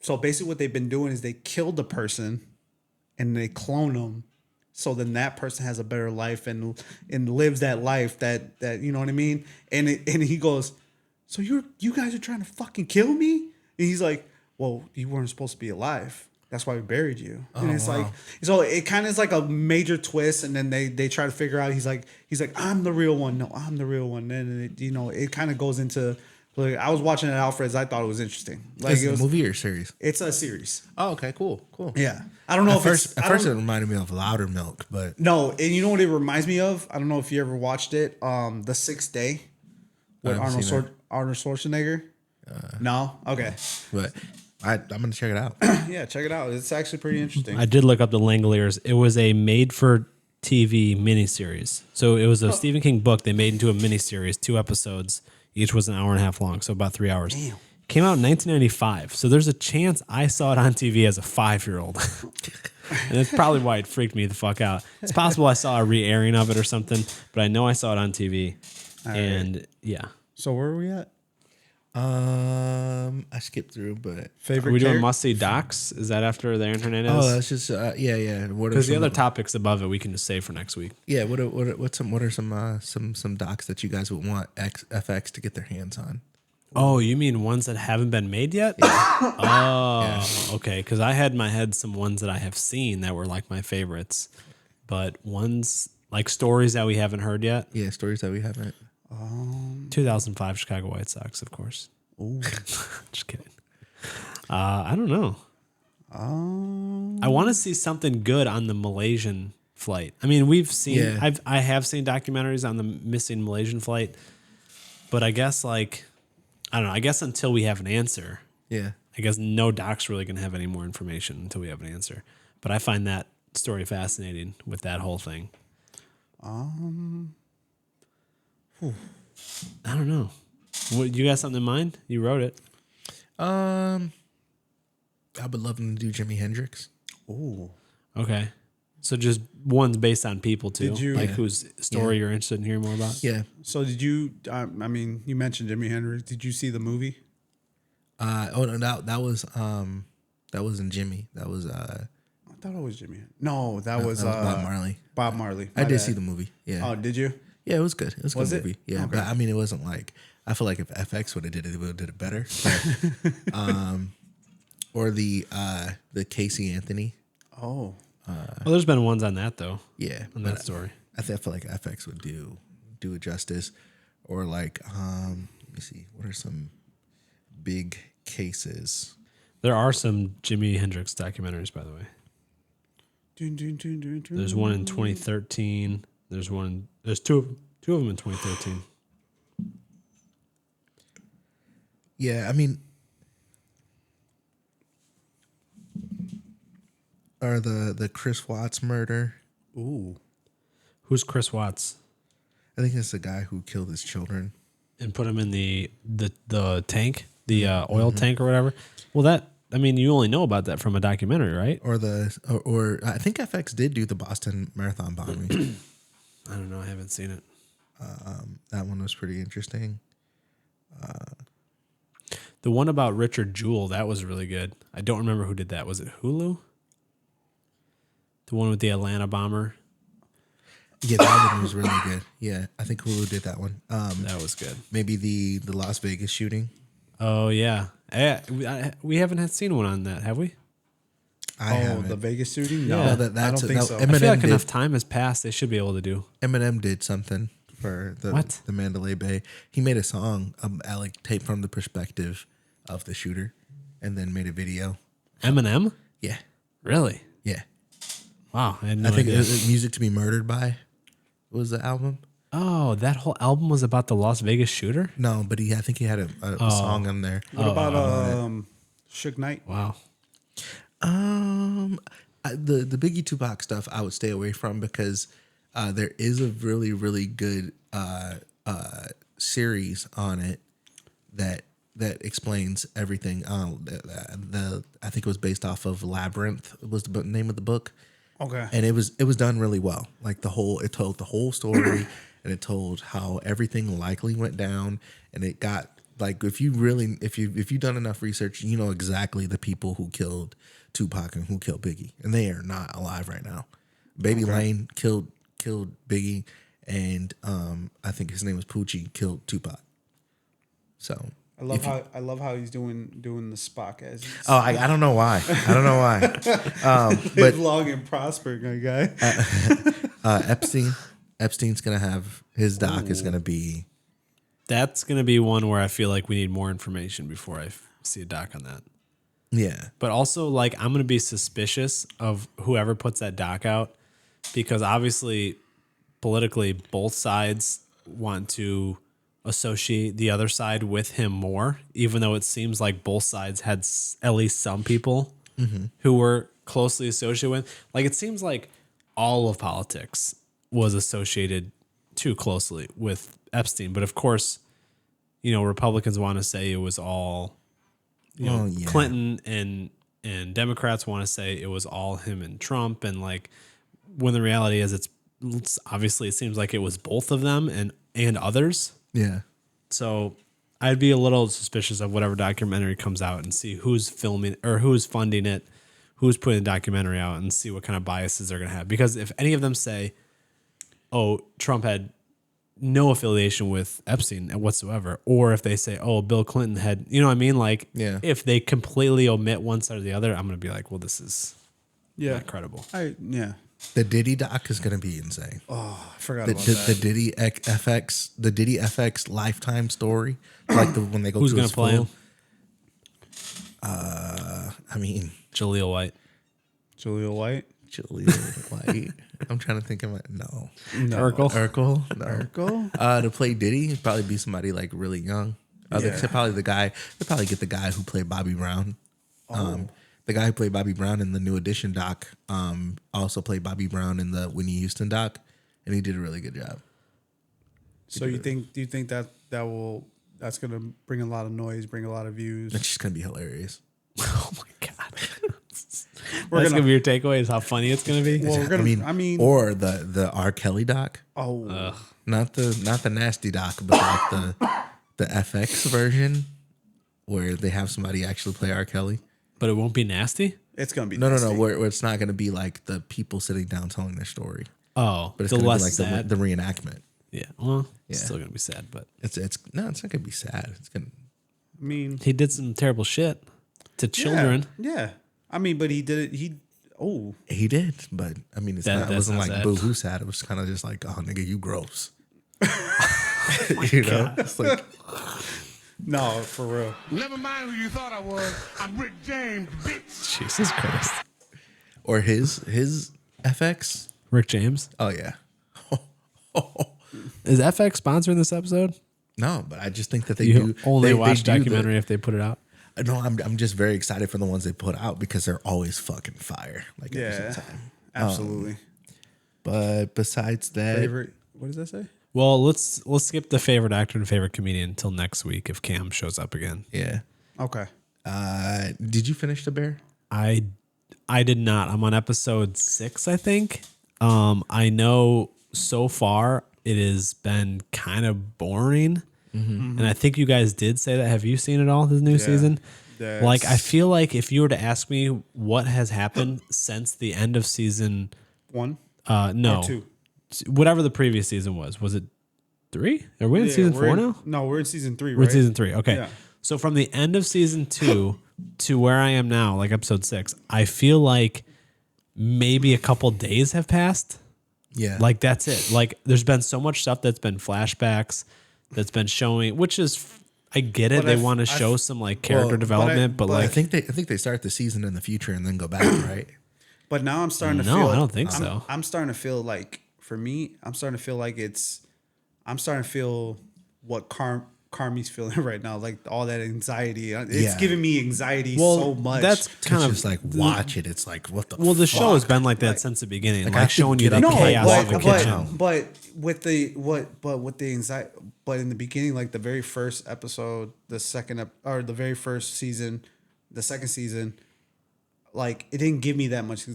so basically what they've been doing is they killed the person and they clone them. So then that person has a better life and lives that life that you know what I mean? And he goes, "So you guys are trying to fucking kill me?" And he's like, "Well, you weren't supposed to be alive. That's why we buried you." And it's like, so it kind of is like a major twist. And then they try to figure out, he's like, "I'm the real one." "No, I'm the real one." And it kind of goes into, like, I was watching it at Alfred's. I thought it was interesting. Like, is it a movie or series? It's a series. Oh, okay, cool. Yeah. I don't know at first it reminded me of Louder Milk, but no. And you know what it reminds me of? I don't know if you ever watched it. The Sixth Day with Arnold Schwarzenegger. No? Okay. But I'm going to check it out. Yeah, check it out. It's actually pretty interesting. I did look up the Langoliers. It was a made-for-TV miniseries. So it was a Stephen King book they made into a miniseries, 2 episodes. Each was an hour and a half long, so about 3 hours. Damn. Came out in 1995. So there's a chance I saw it on TV as a 5-year-old. And that's probably why it freaked me the fuck out. It's possible I saw a re-airing of it or something, but I know I saw it on TV. Yeah. So where are we at? I skipped through, but are we doing must see docs? Is that after the Hernandez? Oh, that's just yeah. Because the other topics above it we can just save for next week. Yeah. What are some docs that you guys would want FX to get their hands on? Oh, you mean ones that haven't been made yet? Yeah. Okay. Because I had in my head some ones that I have seen that were like my favorites, but ones like stories that we haven't heard yet. Yeah, stories that we haven't. 2005 Chicago White Sox, of course. Ooh. Just kidding. I don't know. I want to see something good on the Malaysian flight. I mean, we've seen. Yeah. I have seen documentaries on the missing Malaysian flight, but I guess I don't know. I guess until we have an answer. Yeah. I guess no doc's really going to have any more information until we have an answer. But I find that story fascinating with that whole thing. I don't know. What, you got something in mind? You wrote it. I would love them to do Jimi Hendrix. Ooh. Okay. So just ones based on people too. Did you whose story you're interested in hearing more about? Yeah. So did you? I mean, you mentioned Jimi Hendrix. Did you see the movie? No, that was in Jimmy. That was I thought it was Jimi. No, that was Bob Marley. Bob Marley. I did see the movie. Yeah. Oh, did you? Yeah, it was good. It was a Was good it? movie. Yeah, Okay. but I mean, it wasn't like I feel like if FX would have did it, they would have did it better. But, or the Casey Anthony. Oh, Well, there's been ones on that though. Yeah, On that story. I feel like FX would do it justice. Or like, let me see, what are some big cases? There are some Jimi Hendrix documentaries, by the way. There's one in 2013. There's two of them in 2013. Yeah, I mean, or the Chris Watts murder. ooh. Who's Chris Watts? I think it's the guy who killed his children. And put him in the tank, the oil tank or whatever. Well, you only know about that from a documentary, right? Or I think FX did do the Boston Marathon bombing. I don't know. I haven't seen it. That one was pretty interesting. The one about Richard Jewell, that was really good. I don't remember who did that. Was it Hulu? The one with the Atlanta bomber? Yeah, that one was really good. Yeah, I think Hulu did that one. That was good. Maybe the Las Vegas shooting. Oh, yeah. We haven't seen one on that, have we? I haven't. The Vegas shooting? No, Yeah. No, I don't think so. I feel like Eminem enough did, time has passed. They should be able to do. Eminem did something for the Mandalay Bay. He made a song, like taped from the perspective of the shooter, and then made a video. Eminem? Yeah, Really? yeah. Wow. I had no I think idea. Music to Be Murdered By was the album. Oh, that whole album was about the Las Vegas shooter? No, but I think he had a song on there. What about Suge Knight? Wow. The Biggie Tupac stuff I would stay away from because there is a really, really good series on it that explains everything. I think it was based off of Labyrinth was the name of the book. Okay. And it was done really well. Like it told the whole story and it told how everything likely went down, and it got like if you've done enough research, you know exactly the people who killed Tupac and who killed Biggie, and they are not alive right now. Baby Lane killed Biggie, and I think his name was Poochie killed Tupac. So I love how he's doing the Spock as. I don't know why. But long and prosper, guy. Epstein's gonna have his doc is gonna be. That's going to be one where I feel like we need more information before I see a doc on that. Yeah. But also, like, I'm going to be suspicious of whoever puts that doc out because obviously, politically, both sides want to associate the other side with him more, even though it seems like both sides had at least some people who were closely associated with. Like, it seems like all of politics was associated too closely with Epstein. But of course, Republicans want to say it was all, Clinton and Democrats want to say it was all him and Trump. And like, when the reality is it's obviously, it seems like it was both of them and others. Yeah. So I'd be a little suspicious of whatever documentary comes out and see who's filming or who's funding it, who's putting the documentary out, and see what kind of biases they're going to have. Because if any of them say, oh, Trump had no affiliation with Epstein whatsoever, or if they say, oh, Bill Clinton had, you know what I mean? Like, if they completely omit one side or the other, I'm going to be like, well, this is not credible. The Diddy doc is going to be insane. Oh, I forgot about that. The Diddy FX Lifetime story, like when they go Who's to going his to play him? I mean, Jaleel White. Jaleel White. I'm trying to think of it. No. Urkel. No. Urkel. To play Diddy, it'd probably be somebody like really young. Except probably the guy. They'd probably get the guy who played Bobby Brown. The guy who played Bobby Brown in the New Edition doc also played Bobby Brown in the Whitney Houston doc, and he did a really good job. So do you think that's gonna bring a lot of noise, bring a lot of views? It's just gonna be hilarious. Oh my God. That's gonna be your takeaway is how funny it's gonna be. Well, or the R. Kelly doc. Oh, not the nasty doc, but like the FX version where they have somebody actually play R. Kelly. But it won't be nasty? it's gonna be No, nasty. where it's not gonna be like the people sitting down telling their story. Oh, But it's the gonna less be like sad. the reenactment. Yeah. Well, it's still gonna be sad, but It's not gonna be sad. It's gonna. I mean, he did some terrible shit to children. Yeah. I mean, but he did it. He did, but I mean, it wasn't like sad. boo-hoo sad. It was kind of just like, oh, nigga, you gross. You know, it's like, No, for real. Never mind who you thought I was. I'm Rick James, bitch. Jesus Christ. or his FX. Rick James. Oh yeah. Is FX sponsoring this episode? No, but I just think that they You do only they watch do documentary if they put it out. No, I'm just very excited for the ones they put out because they're always fucking fire. Like every Yeah. single time. Absolutely. But besides that, Favorite? What does that say? Well, let's skip the favorite actor and favorite comedian until next week if Cam shows up again. yeah. Okay. Did you finish The Bear? I did not. I'm on episode 6, I think. I know so far it has been kind of boring. And I think you guys did say that. Have you seen it all, this new season? Like, I feel like if you were to ask me what has happened since the end of season 1? no, Or 2? whatever the previous season was it 3? Are we in season 4 now? No, we're in season 3, right? We're in season 3. Okay. Yeah. So from the end of season 2 to where I am now, like episode 6, I feel like maybe a couple days have passed. Yeah. Like that's it. Like there's been so much stuff that's been flashbacks that's been showing, which is, I get it. But They want to show some like character development, but I like, think they start the season in the future and then go back, right? But now I'm starting to No, feel. I don't think so. I'm starting to feel like, for me, I'm starting to feel like I'm starting to feel what Carmi's feeling right now. Like all that anxiety. It's Yeah. giving me anxiety well, so much. that's kind It's of just like watch it. It's like what the the show has fuck? been like that since the beginning, like, like, I could showing you get the up chaos and of a walk kitchen. around. but with the anxiety, but in the beginning, like the very first episode, or the very first season, the second season, like it didn't give me that much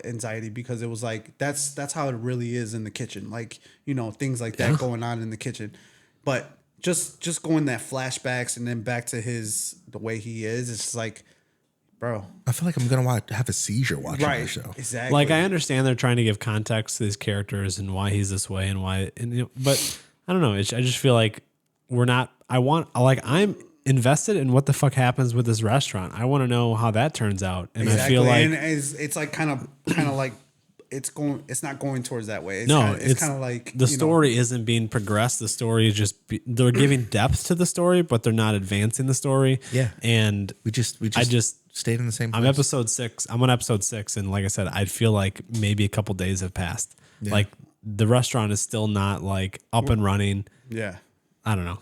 anxiety because it was like that's how it really is in the kitchen, like things like that going on in the kitchen, but just going that flashbacks and then back to the way he is, it's just like, bro, I feel like I'm gonna have a seizure watching the show. Exactly. Like I understand they're trying to give context to these characters and why he's this way and why, but I don't know. I just feel like I'm invested in what the fuck happens with this restaurant. I want to know how that turns out, and I feel like it's like kind of like it's not going towards that way. It's kind of like the story isn't being progressed. The story is just they're giving depth to the story, but they're not advancing the story. Yeah. And We just stayed in the same place. I'm episode 6. I'm on episode 6, and like I said, I feel like maybe a couple days have passed. Yeah. Like the restaurant is still not like up and running. Yeah. I don't know.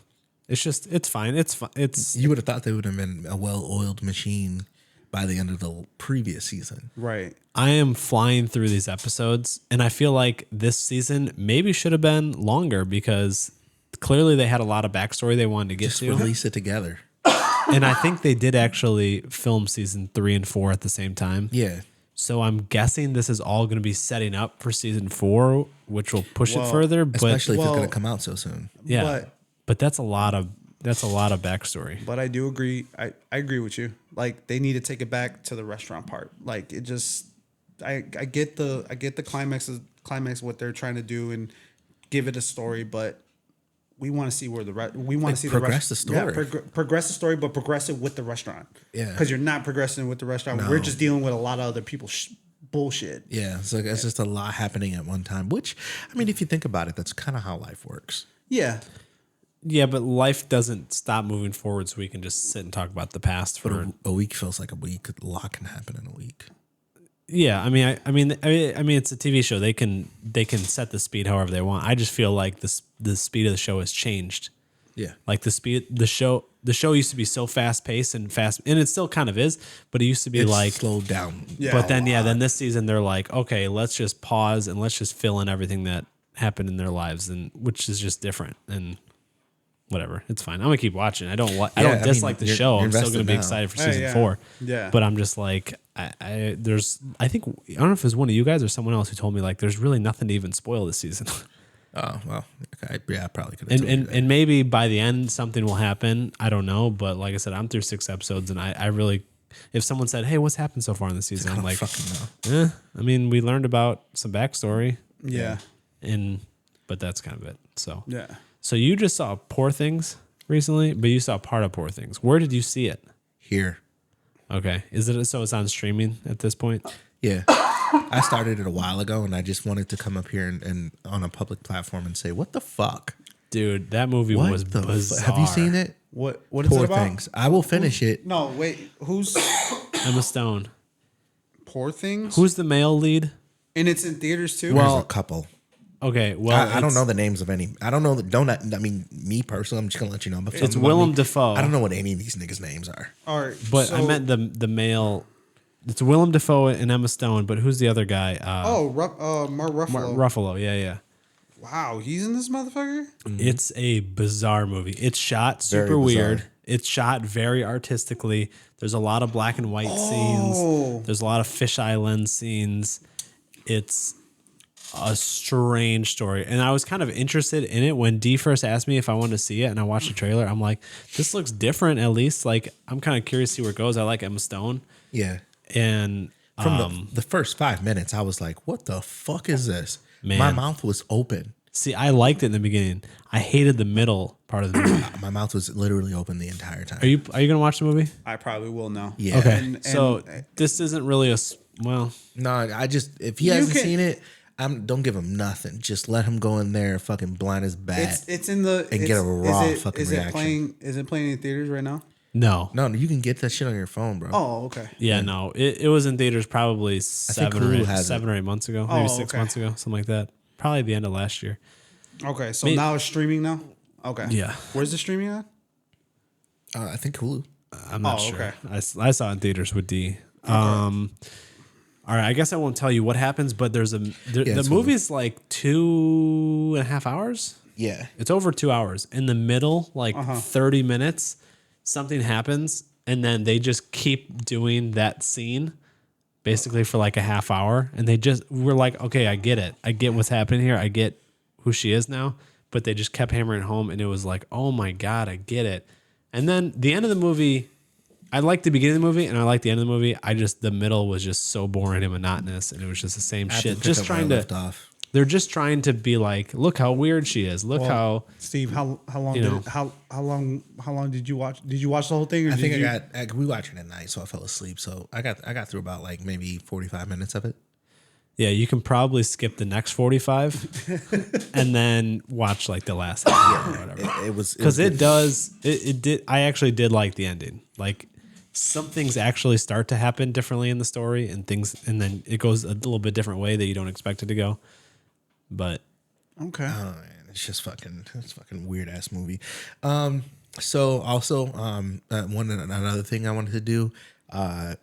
It's fine. It's You would have thought they would have been a well-oiled machine by the end of the previous season. Right. I am flying through these episodes, and I feel like this season maybe should have been longer because clearly they had a lot of backstory they wanted to get Just to. release it together. And I think they did actually film season 3 and 4 at the same time. Yeah. So I'm guessing this is all going to be setting up for season 4, which will push it further. But Especially if it's going to come out so soon. yeah, but that's a lot of backstory. But I do agree. I agree with you. Like they need to take it back to the restaurant part. Like it just, I get the climax what they're trying to do and give it a story, but we want to see where we want to see progress the story. Yeah, progress the story, but progress it with the restaurant. Yeah. Because you're not progressing with the restaurant. No. We're just dealing with a lot of other people's bullshit. Yeah. So it's just a lot happening at one time, which, I mean, if you think about it, that's kind of how life works. Yeah. Yeah, but life doesn't stop moving forward, so we can just sit and talk about the past for. But a week feels like a week. A lot can happen in a week. Yeah, I mean, I mean, it's a TV show. They can set the speed however they want. I just feel like the speed of the show has changed. Yeah. Like the show used to be so fast paced and it still kind of is, but it used to be It's like slowed down. Yeah. But then this season they're like, okay, let's just pause and let's just fill in everything that happened in their lives, and which is just different and. Whatever, it's fine. I'm gonna keep watching. I don't dislike the show. I'm still gonna be excited for season 4. Yeah. But I'm just like, I don't know if it was one of you guys or someone else who told me like, there's really nothing to even spoil this season. Oh, well, okay. Yeah, I probably could have and maybe by the end something will happen. I don't know, but like I said, I'm through 6 episodes, and I really, if someone said, "Hey, what's happened so far in the season?" I'm like, fucking know. I mean, we learned about some backstory. Yeah. And but that's kind of it. So Yeah. So you just saw Poor Things recently, but you saw part of Poor Things. Where did you see it? Here. Okay. Is it so it's on streaming at this point? Yeah. I started it a while ago, and I just wanted to come up here and on a public platform and say, what the fuck? Dude, that movie What was the bizarre. Have you seen it? What is Poor it about? Things. I will finish it. No, wait. Who's Emma Stone. Poor Things? Who's the male lead? And it's in theaters too? There's a couple. Okay, well, I don't know the names of any. I don't know. I mean, me personally, I'm just gonna let you know. But It's Willem Dafoe. I don't know what any of these niggas' names are. All right. But I meant the male. It's Willem Dafoe and Emma Stone, but who's the other guy? Mark Ruffalo. Ruffalo. Yeah. Wow, he's in this motherfucker? It's a bizarre movie. It's shot super Very bizarre. weird. It's shot very artistically. There's a lot of black and white scenes. There's a lot of fisheye lens scenes. It's a strange story. And I was kind of interested in it when Dee first asked me if I wanted to see it, and I watched the trailer. I'm like, this looks different at least. Like, I'm kind of curious to see where it goes. I like Emma Stone. Yeah. And From the first 5 minutes, I was like, what the fuck is this? Man. My mouth was open. see, I liked it in the beginning. I hated the middle part of the movie. My mouth was literally open the entire time. Are you gonna watch the movie? I probably will now. Yeah. Okay. And- So this isn't really well. No, I just, if he hasn't seen it, don't give him nothing. Just let him go in there fucking blind as bat. It's in the And get a raw fucking reaction. Is it playing in theaters right now? No. No, you can get that shit on your phone, bro. Oh, okay. Yeah, no. It was in theaters probably Hulu has it. 7 or 8 months ago, maybe 6 okay. months ago, something like that. Probably the end of last year. Okay, so now it's streaming now? Okay. Yeah. Where's the streaming at? I think Hulu. I'm not Oh, sure. okay. I saw it in theaters with D. All right, I guess I won't tell you what happens, but there's the it's movie's like 2.5 hours. Yeah. It's over 2 hours. In the middle, like 30 minutes, something happens, and then they just keep doing that scene basically for like a half hour. And we're like, okay, I get it. I get what's happening here. I get who she is now. But they just kept hammering home, and it was like, oh my God, I get it. And then the end of the movie, I liked the beginning of the movie, and I liked the end of the movie. The middle was just so boring and monotonous, and it was just the same shit. Just trying to, they're just trying to be like, look how weird she is. Look how Steve, how long you know. how long did you watch? Did you watch the whole thing? Or I think did you? we watched it at night, so I fell asleep. So I got through about like maybe 45 minutes of it. Yeah, you can probably skip the next 45 and then watch like the last half or whatever. It was Because it did. I actually did like the ending. Like some things actually start to happen differently in the story, and then it goes a little bit different way that you don't expect it to go. But Okay. Oh man, it's just fucking weird ass movie. So also another thing I wanted to do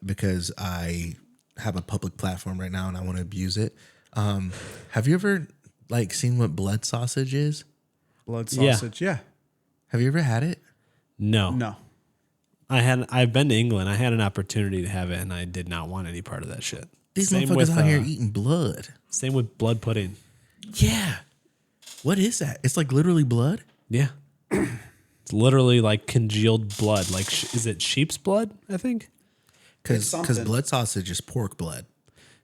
because I have a public platform right now and I want to abuse it. Have you ever like seen what blood sausage is? Blood sausage. Yeah. Have you ever had it? no. No. I've been to England. I had an opportunity to have it, and I did not want any part of that shit. These motherfuckers out here eating blood. Same with blood pudding. Yeah. What is that? It's like literally blood? Yeah. It's literally like congealed blood. Like, is it sheep's blood, I think? Because something. blood sausage is pork blood.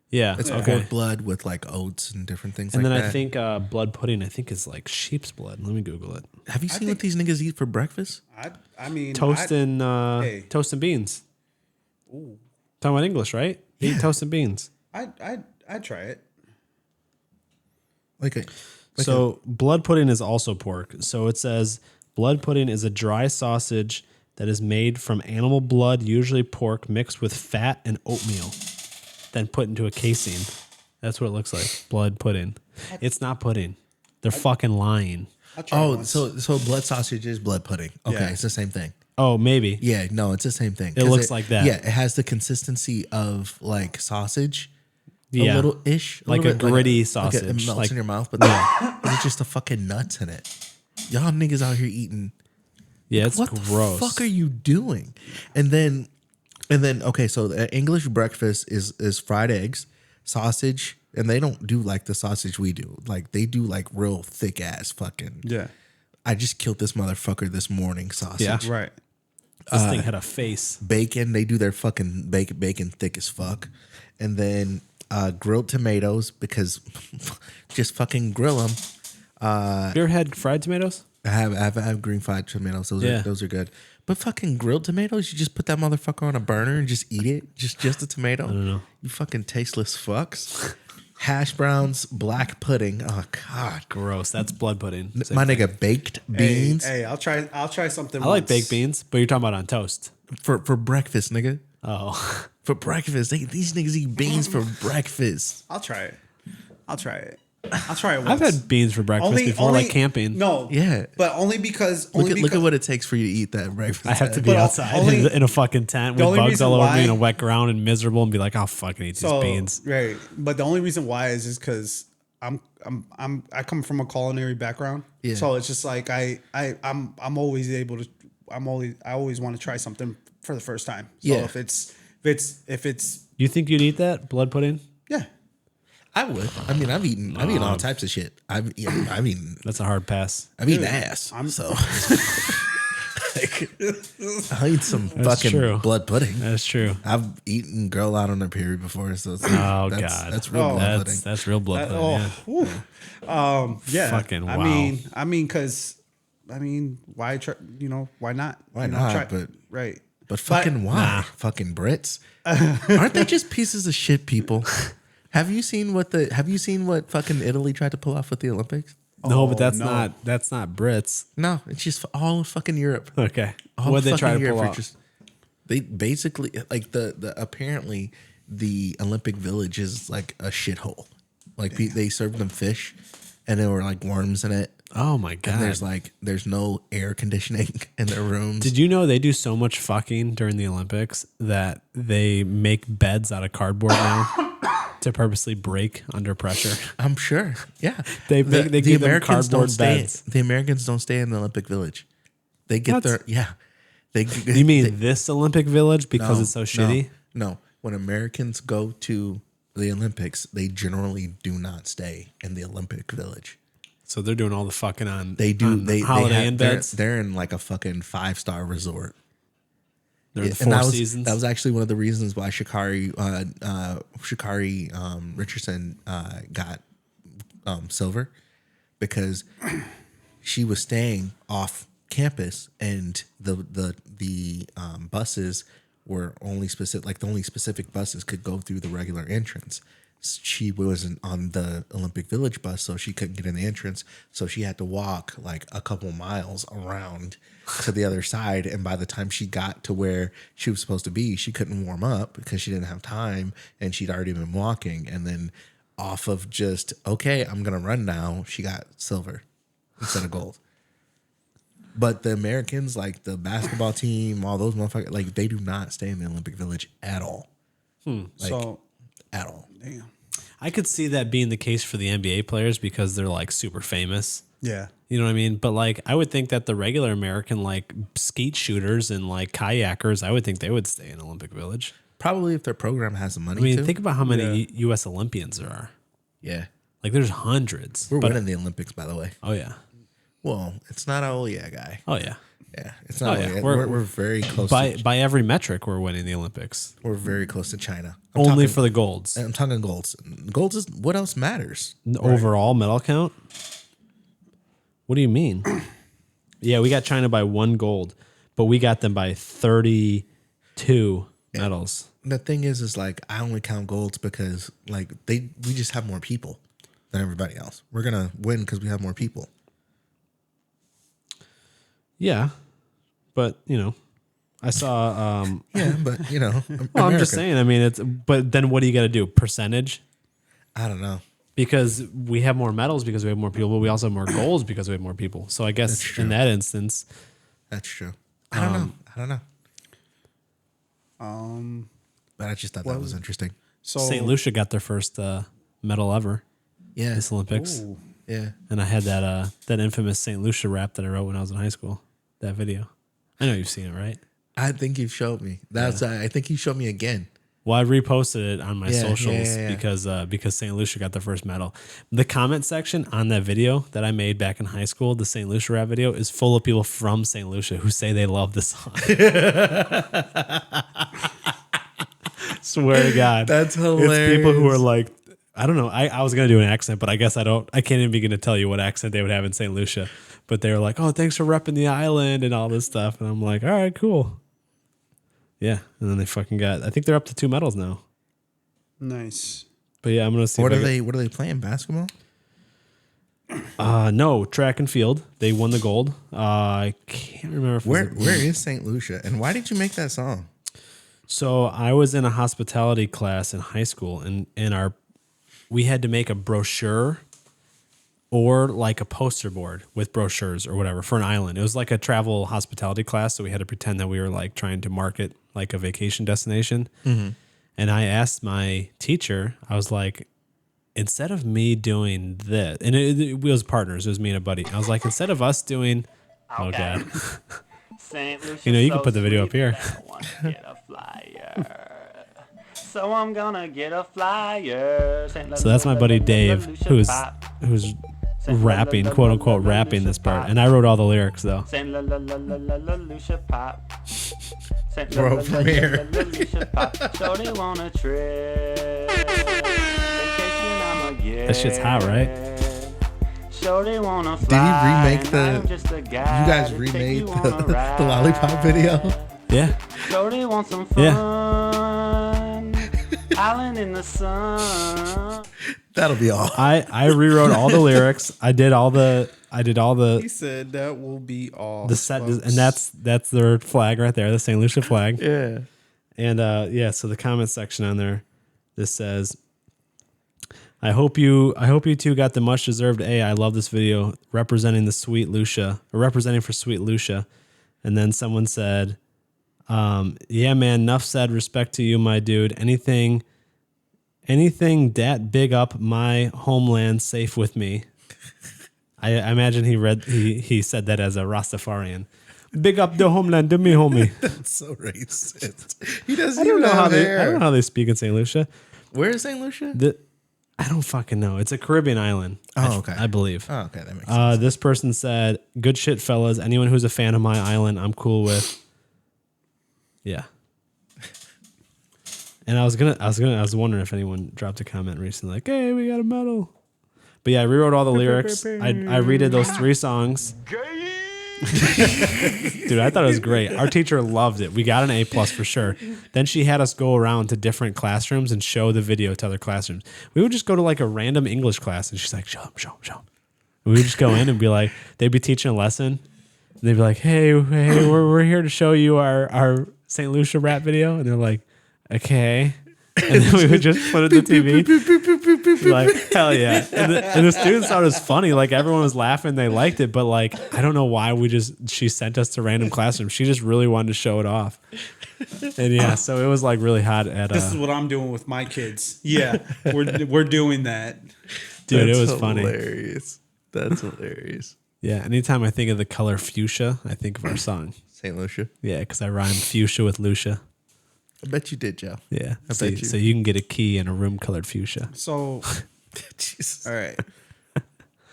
Yeah. It's pork blood with like oats and different things And like then that. I think blood pudding, I think, is like sheep's blood. Let me Google it. Have you seen what these niggas eat for breakfast? I mean Toast and beans. Ooh. Talking about English, right? They eat toast and beans. I'd try it. So blood pudding is also pork. So it says blood pudding is a dry sausage that is made from animal blood, usually pork, mixed with fat and oatmeal, then put into a casing. That's what it looks like. Blood pudding. It's not pudding. They're fucking lying. Oh, so blood sausage is blood pudding. Okay, Yeah. it's the same thing. Oh, maybe. Yeah, no, it's the same thing. It 'Cause looks like that. Yeah, it has the consistency of like sausage. Yeah. A little ish. Like a gritty sausage. It melts Like- in your mouth, but there's just the fucking nuts in it. Y'all niggas out here eating. Yeah, it's What gross. the fuck are you doing? And then okay, so the English breakfast is fried eggs, sausage, and they don't do like the sausage we do. Like they do like real thick ass fucking. Yeah. I just killed this motherfucker this morning sausage. Yeah. Right. This thing had a face. Bacon, they do their fucking bacon thick as fuck. And then grilled tomatoes because just fucking grill them. Have you ever had fried tomatoes? I have green fried tomatoes. Those are good. But fucking grilled tomatoes, you just put that motherfucker on a burner and just eat it. Just a tomato. I don't know. You fucking tasteless fucks. Hash browns, black pudding. Oh God, gross. That's blood pudding. My nigga, baked beans. Hey, I'll try something. I like baked beans, but you're talking about on toast for breakfast, nigga. Oh, for breakfast, these niggas eat beans for breakfast. I'll try it. I'll try it once. I've had beans for breakfast before, like camping. No, yeah, but only because look at what it takes for you to eat that breakfast. I have to be outside in a fucking tent with bugs all over me in a wet ground and miserable, and be like, I'll fucking eat these beans. Right, but the only reason why is just because I come from a culinary background. Yeah. So it's just like I'm always able to. I always want to try something for the first time. So if it's. You think you'd eat that blood pudding? Yeah. I would. I mean, I've eaten all types of shit. I've eaten. That's a hard pass. I've eaten ass. So I eat some fucking blood pudding. That's true. I've eaten girl out on her period before, so God, that's real blood pudding. That's real blood pudding. Yeah. Fucking wow. I mean, why try? Why not? Why not? Try, but right. But fucking why? Nah. Fucking Brits. Aren't they just pieces of shit people? Have you seen what fucking Italy tried to pull off with the Olympics? No, but that's not Brits. No, it's just all of fucking Europe. Okay. What they try to pull off? They basically like the apparently the Olympic Village is like a shithole. Like they served them fish, and there were like worms in it. Oh my God. And there's no air conditioning in their rooms. Did you know they do so much fucking during the Olympics that they make beds out of cardboard now to purposely break under pressure? I'm sure. Yeah. They give them cardboard beds. The Americans don't stay in the Olympic Village. They get You mean this Olympic Village because it's so shitty? No. When Americans go to the Olympics, they generally do not stay in the Olympic Village. So they're doing all the fucking on. They do. They Holiday Inn beds. They're in like a fucking 5-star resort. They're in the Four Seasons. That was actually one of the reasons why Sha'Carri Richardson got silver, because she was staying off campus and the buses were only specific. Like the only specific buses could go through the regular entrance. She wasn't on the Olympic Village bus, so she couldn't get in the entrance. So she had to walk like a couple miles around to the other side. And by the time she got to where she was supposed to be, she couldn't warm up because she didn't have time and she'd already been walking. And then off of just, okay, I'm going to run now, she got silver instead of gold. But the Americans, like the basketball team, all those motherfuckers, like they do not stay in the Olympic Village at all. At all. Damn. I could see that being the case for the NBA players because they're like super famous. Yeah. You know what I mean? But like, I would think that the regular American, like skeet shooters and like kayakers, I would think they would stay in Olympic Village. Probably if their program has the money. I mean, think about how many U.S. Olympians there are. Yeah. Like there's hundreds. We're winning the Olympics, by the way. Oh, yeah. Well, it's not a guy. Oh, yeah. Yeah, it's not. Yeah. We're very close. By every metric, we're winning the Olympics. We're very close to China. Only for the golds. I'm talking golds. Golds is what else matters. Overall medal count? What do you mean? Yeah, we got China by 1 gold, but we got them by 32 medals. The thing is like I only count golds because like we just have more people than everybody else. We're gonna win because we have more people. Yeah. But, I saw. But, well, I'm just saying, I mean, but then what do you got to do? Percentage? I don't know. Because we have more medals because we have more people, but we also have more goals because we have more people. So I guess in that instance. That's true. I don't know. But I just thought that was interesting. So St. Lucia got their first medal ever. Yeah. This Olympics. Ooh. Yeah. And I had that infamous St. Lucia rap that I wrote when I was in high school. That video. I know you've seen it, right? I think you've showed me. I think you showed me again. Well, I reposted it on my socials because St. Lucia got their first medal. The comment section on that video that I made back in high school, the St. Lucia rap video, is full of people from St. Lucia who say they love the song. Swear to God. That's hilarious. It's people who are like, I don't know. I was gonna do an accent, but I guess I can't even begin to tell you what accent they would have in St. Lucia. But they were like, "Oh, thanks for repping the island and all this stuff," and I'm like, "All right, cool." Yeah, and then they fucking got. I think they're up to 2 medals now. Nice. But yeah, I'm gonna see. What are they playing? Basketball? No, track and field. They won the gold. I can't remember where is St. Lucia, and why did you make that song? So I was in a hospitality class in high school, and we had to make a brochure or like a poster board with brochures or whatever for an island. It was like a travel hospitality class, so we had to pretend that we were like trying to market like a vacation destination. Mm-hmm. And I asked my teacher, I was like, instead of me doing this, and it was partners, it was me and a buddy. I was like, instead of us doing, oh God, you can put the video up here. So I'm gonna get a flyer. So that's my buddy Dave, who's rapping, quote unquote, rapping this part, and I wrote all the lyrics though. Bro, from here. That shit's hot, right? Did he remake you guys remade the lollipop video? Yeah. Shorty wants some fun. Island in the sun. That'll be all. I rewrote all the lyrics. I did all the. He said that will be all. The set, and that's their flag right there, the St. Lucia flag. Yeah. And so the comment section on there, this says, I hope you two got the much deserved A. I love this video representing for Sweet Lucia. And then someone said, yeah, man, enough said, respect to you, my dude. Anything that big up my homeland safe with me. I imagine he said that as a Rastafarian. Big up the homeland to me, homie. That's so racist. He doesn't I don't know how they speak in St. Lucia. Where is St. Lucia? I don't fucking know. It's a Caribbean island. Oh, okay. I believe. Oh, okay, that makes sense. This person said, "Good shit, fellas. Anyone who's a fan of my island, I'm cool with." Yeah. And I was wondering if anyone dropped a comment recently, like, "Hey, we got a medal." But yeah, I rewrote all the lyrics. I redid those 3 songs. Dude, I thought it was great. Our teacher loved it. We got an A+ for sure. Then she had us go around to different classrooms and show the video to other classrooms. We would just go to like a random English class, and she's like, show them. And we would just go in and be like, they'd be teaching a lesson, and they'd be like, hey, we're here to show you our St. Lucia rap video. And they're like, okay. And then we would just put it on the TV. Like, hell yeah. And the students thought it was funny. Like, everyone was laughing. They liked it. But, like, I don't know why she sent us to random classrooms. She just really wanted to show it off. And, yeah, so it was, like, really hot at... This is what I'm doing with my kids. Yeah, we're doing that. Dude, it was funny. That's hilarious. Yeah, anytime I think of the color fuchsia, I think of our song. St. Lucia? Yeah, because I rhymed fuchsia with Lucia. I bet you did, Joe. Yeah. I bet you. So you can get a key in a room colored fuchsia. So, Jesus. All right.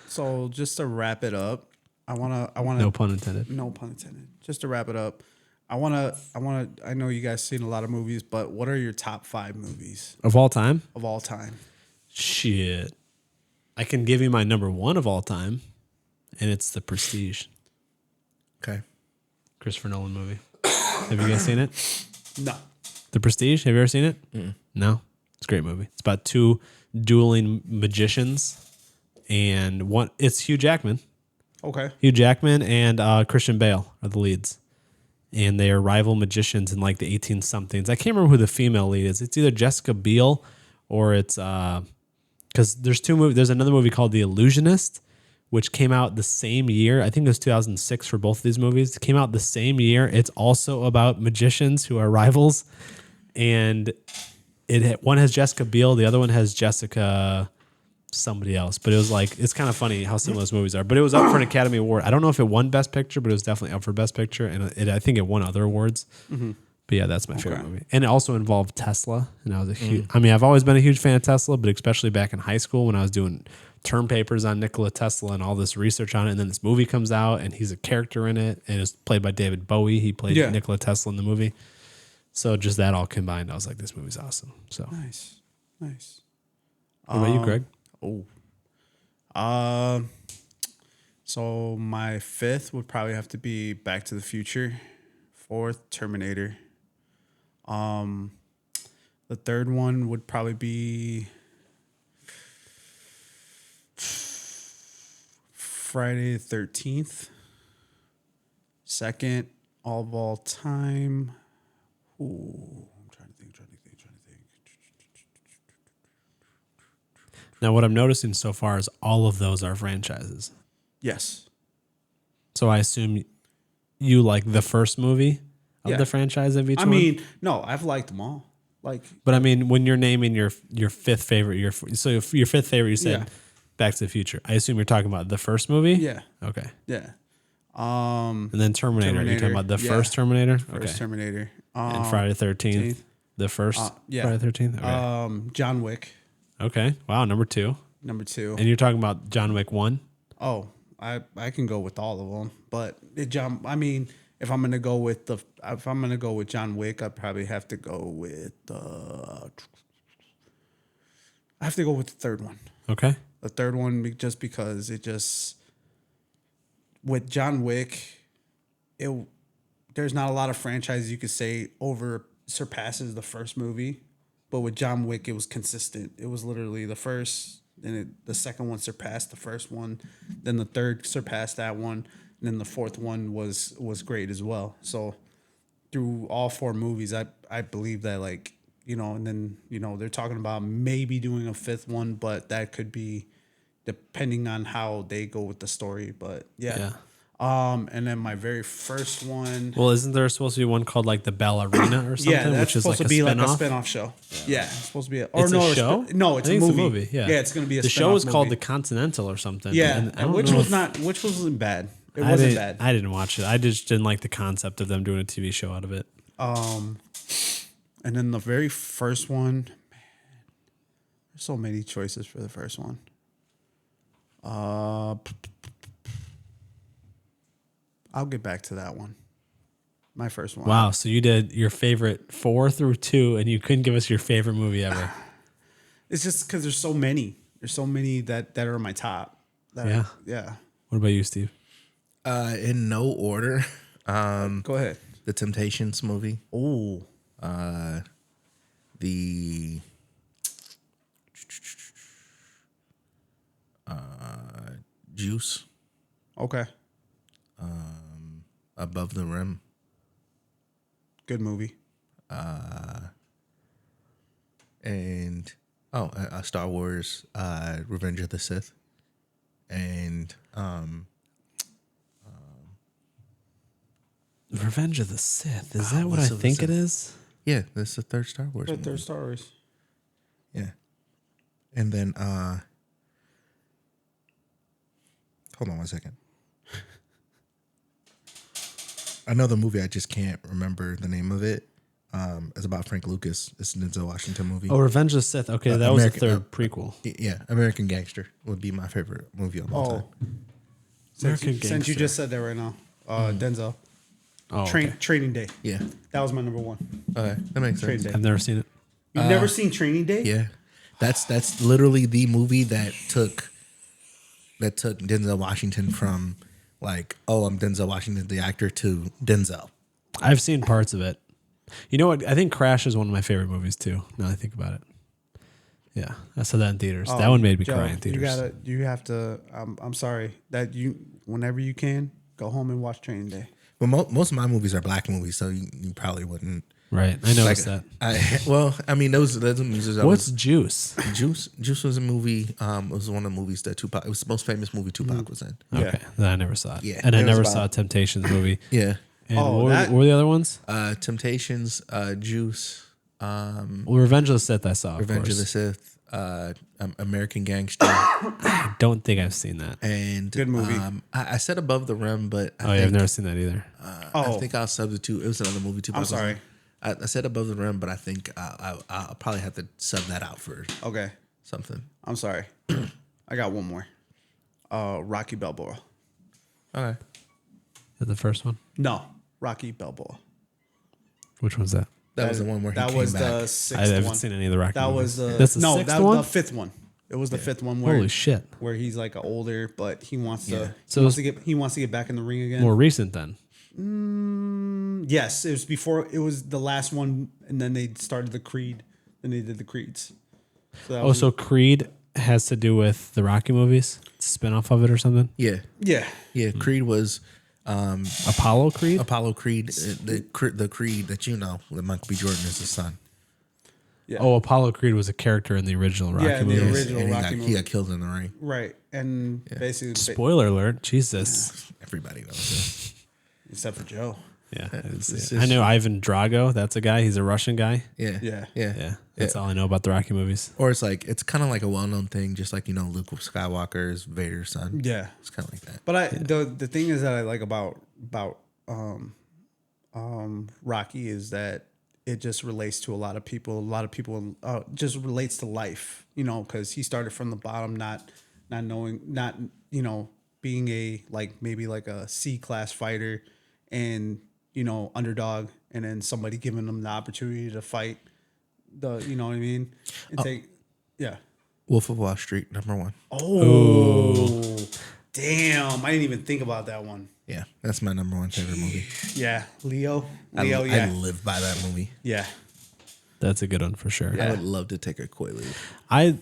So just to wrap it up, I wanna. No pun intended. No pun intended. Just to wrap it up, I know you guys seen a lot of movies, but what are your top 5 movies Of all time? of all time? Shit. I can give you my number 1 of all time, and it's The Prestige. Okay. Christopher Nolan movie. Have you guys seen it? No. The Prestige? Have you ever seen it? No. It's a great movie. It's about 2 dueling magicians, and it's Hugh Jackman. Okay. Hugh Jackman and Christian Bale are the leads. And they are rival magicians in like the 18-somethings. I can't remember who the female lead is. It's either Jessica Biel or it's... Because there's 2 movies. There's another movie called The Illusionist, which came out the same year. I think it was 2006 for both of these movies. It came out the same year. It's also about magicians who are rivals. And one has Jessica Biel. The other one has Jessica somebody else. But it was like, it's kind of funny how similar those movies are. But it was up for an Academy Award. I don't know if it won Best Picture, but it was definitely up for Best Picture. And I think it won other awards. Mm-hmm. But yeah, that's my favorite movie. And it also involved Tesla. And I was a huge, I've always been a huge fan of Tesla, but especially back in high school when I was doing term papers on Nikola Tesla and all this research on it. And then this movie comes out and he's a character in it. And it's played by David Bowie. He played Nikola Tesla in the movie. So just that all combined, I was like, this movie's awesome. So Nice. What about you, Greg? So my fifth would probably have to be Back to the Future. Fourth, Terminator. The third one would probably be Friday the 13th. Second, of all time. Ooh, I'm trying to think. Now, what I'm noticing so far is all of those are franchises. Yes. So I assume you like the first movie of the franchise of each one? I mean, no, I've liked them all. But I mean, when you're naming your fifth favorite, your fifth favorite, you said Back to the Future. I assume you're talking about the first movie? Yeah. Okay. Yeah. And then Terminator. You're talking about the first Terminator? First Terminator. And Friday the 13th. The first Friday the 13th? Okay. John Wick. Okay. Wow, number 2. Number 2. And you're talking about John Wick 1? Oh, I can go with all of them, but if I'm gonna go with John Wick, I'd probably have to go with the third one. Okay. The third one, just because with John Wick, there's not a lot of franchises you could say surpasses the first movie, but with John Wick, it was consistent. It was literally the first, then the second one surpassed the first one, then the third surpassed that one, and then the fourth one was great as well. So through all 4 movies, I believe that, and then they're talking about maybe doing a 5th one, but that could be depending on how they go with the story. But yeah. And then my very first one. Well, isn't there supposed to be one called like the Ballerina or something? Yeah, that's which is supposed like to be spin-off? like a spinoff show. Yeah, it's supposed to be It's a show? No, it's I a think movie. It's a movie. Yeah, it's going to be a The spin-off show is called movie. The Continental or something. Yeah, and I don't which know wasn't bad. It wasn't bad. I didn't watch it. I just didn't like the concept of them doing a TV show out of it. And then the very first one, man, there's so many choices for the first one. I'll get back to that one. My first one. Wow, so you did your favorite 4 through 2, and you couldn't give us your favorite movie ever. It's just because there's so many. There's so many that are my top. Yeah. What about you, Steve? In no order. Go ahead. The Temptations movie. Oh. The Juice. Okay. Above the Rim. Good movie. And Star Wars, Revenge of the Sith. And Revenge of the Sith. Is that what I think it is? yeah, that's the third Star Wars. The movie. third Star Wars. Yeah. And then hold on one second. Another movie I just can't remember the name of it. It's about Frank Lucas. It's a Denzel Washington movie. Oh, Revenge of the Sith. Okay, that was the third prequel. Yeah, American Gangster would be my favorite movie of all time. Since you just said that right now, Denzel. Oh, Training Day. Yeah. That was my number one. Okay, that makes Training sense. Day. I've never seen it. You've never seen Training Day? Yeah, that's literally the movie that took Denzel Washington from like, oh, I'm Denzel Washington, the actor, to Denzel. I've seen parts of it. You know what? I think Crash is one of my favorite movies too. Now that I think about it. Yeah, I saw that in theaters. That one made me cry in theaters. You have to. I'm sorry that whenever you can, go home and watch Training Day. Well, most of my movies are black movies, so you probably wouldn't. Right, I noticed that. Those movies. What's Juice? Juice was a movie. It was one of the movies that Tupac. It was the most famous movie Tupac was in. Okay, then I never saw it. Yeah, and I it was never about- saw Temptations movie. Yeah. And what were the other ones? Temptations, Juice, Well, Revenge of the Sith. I saw. Revenge of the Sith, American Gangster. I don't think I've seen that. And Good movie. I said Above the Rim, but I've never seen that either. I think I'll substitute. It was another movie too. I'm sorry. I said Above the Rim, but I think I'll probably have to sub that out for Okay. something. I'm sorry. I got one more. Rocky Balboa. Okay. Is that the first one? No, Rocky Balboa. Which one's that? That was the one where he that came was back. the I sixth haven't one. seen any of the Rocky That movies. was the That's the sixth one? the fifth one. It was the fifth one where Holy shit. where he's like older, but he wants to. So he wants to get back in the ring again. More recent then. Yes, it was before. It was the last one, and then they started the Creed. Then they did the Creeds. So Creed has to do with the Rocky movies? It's a spin-off of it or something? Yeah. Yeah. Creed was Apollo Creed? Apollo Creed, the Creed that that Michael B. Jordan is his son. Yeah. Oh, Apollo Creed was a character in the original Rocky movie. original and Rocky movie. He got killed in the ring. Right, and basically, Spoiler alert. Jesus. Everybody knows this. except for Joe. Yeah. It's I know Ivan Drago. That's a guy. He's a Russian guy. Yeah. Yeah. That's all I know about the Rocky movies. Or it's kind of like a well-known thing, just like Luke Skywalker is Vader's son. Yeah, it's kind of like that. But the thing is that I like about Rocky is that it just relates to a lot of people. A lot of people just relates to life, because he started from the bottom, not knowing, being a maybe a C-class fighter, and underdog, and then somebody giving him the opportunity to fight. You know what I mean? And Wolf of Wall Street, #1. Oh, damn! I didn't even think about that one. Yeah, that's my #1 favorite movie. Yeah, Leo. I live by that movie. Yeah, that's a good one for sure. I would love to take a Quaalude. I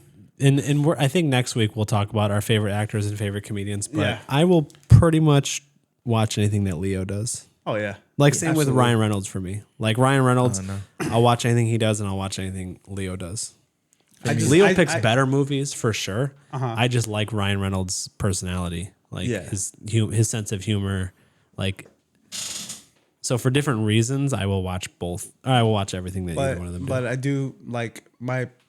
think next week we'll talk about our favorite actors and favorite comedians. But Yeah. I will pretty much watch anything that Leo does. Oh yeah. Same with Ryan Reynolds for me. Like Ryan Reynolds, I'll watch anything he does, and I'll watch anything Leo does. Leo picks better movies for sure. I just like Ryan Reynolds' personality, his sense of humor, So for different reasons, I will watch both. I will watch everything that either one of them do. But I do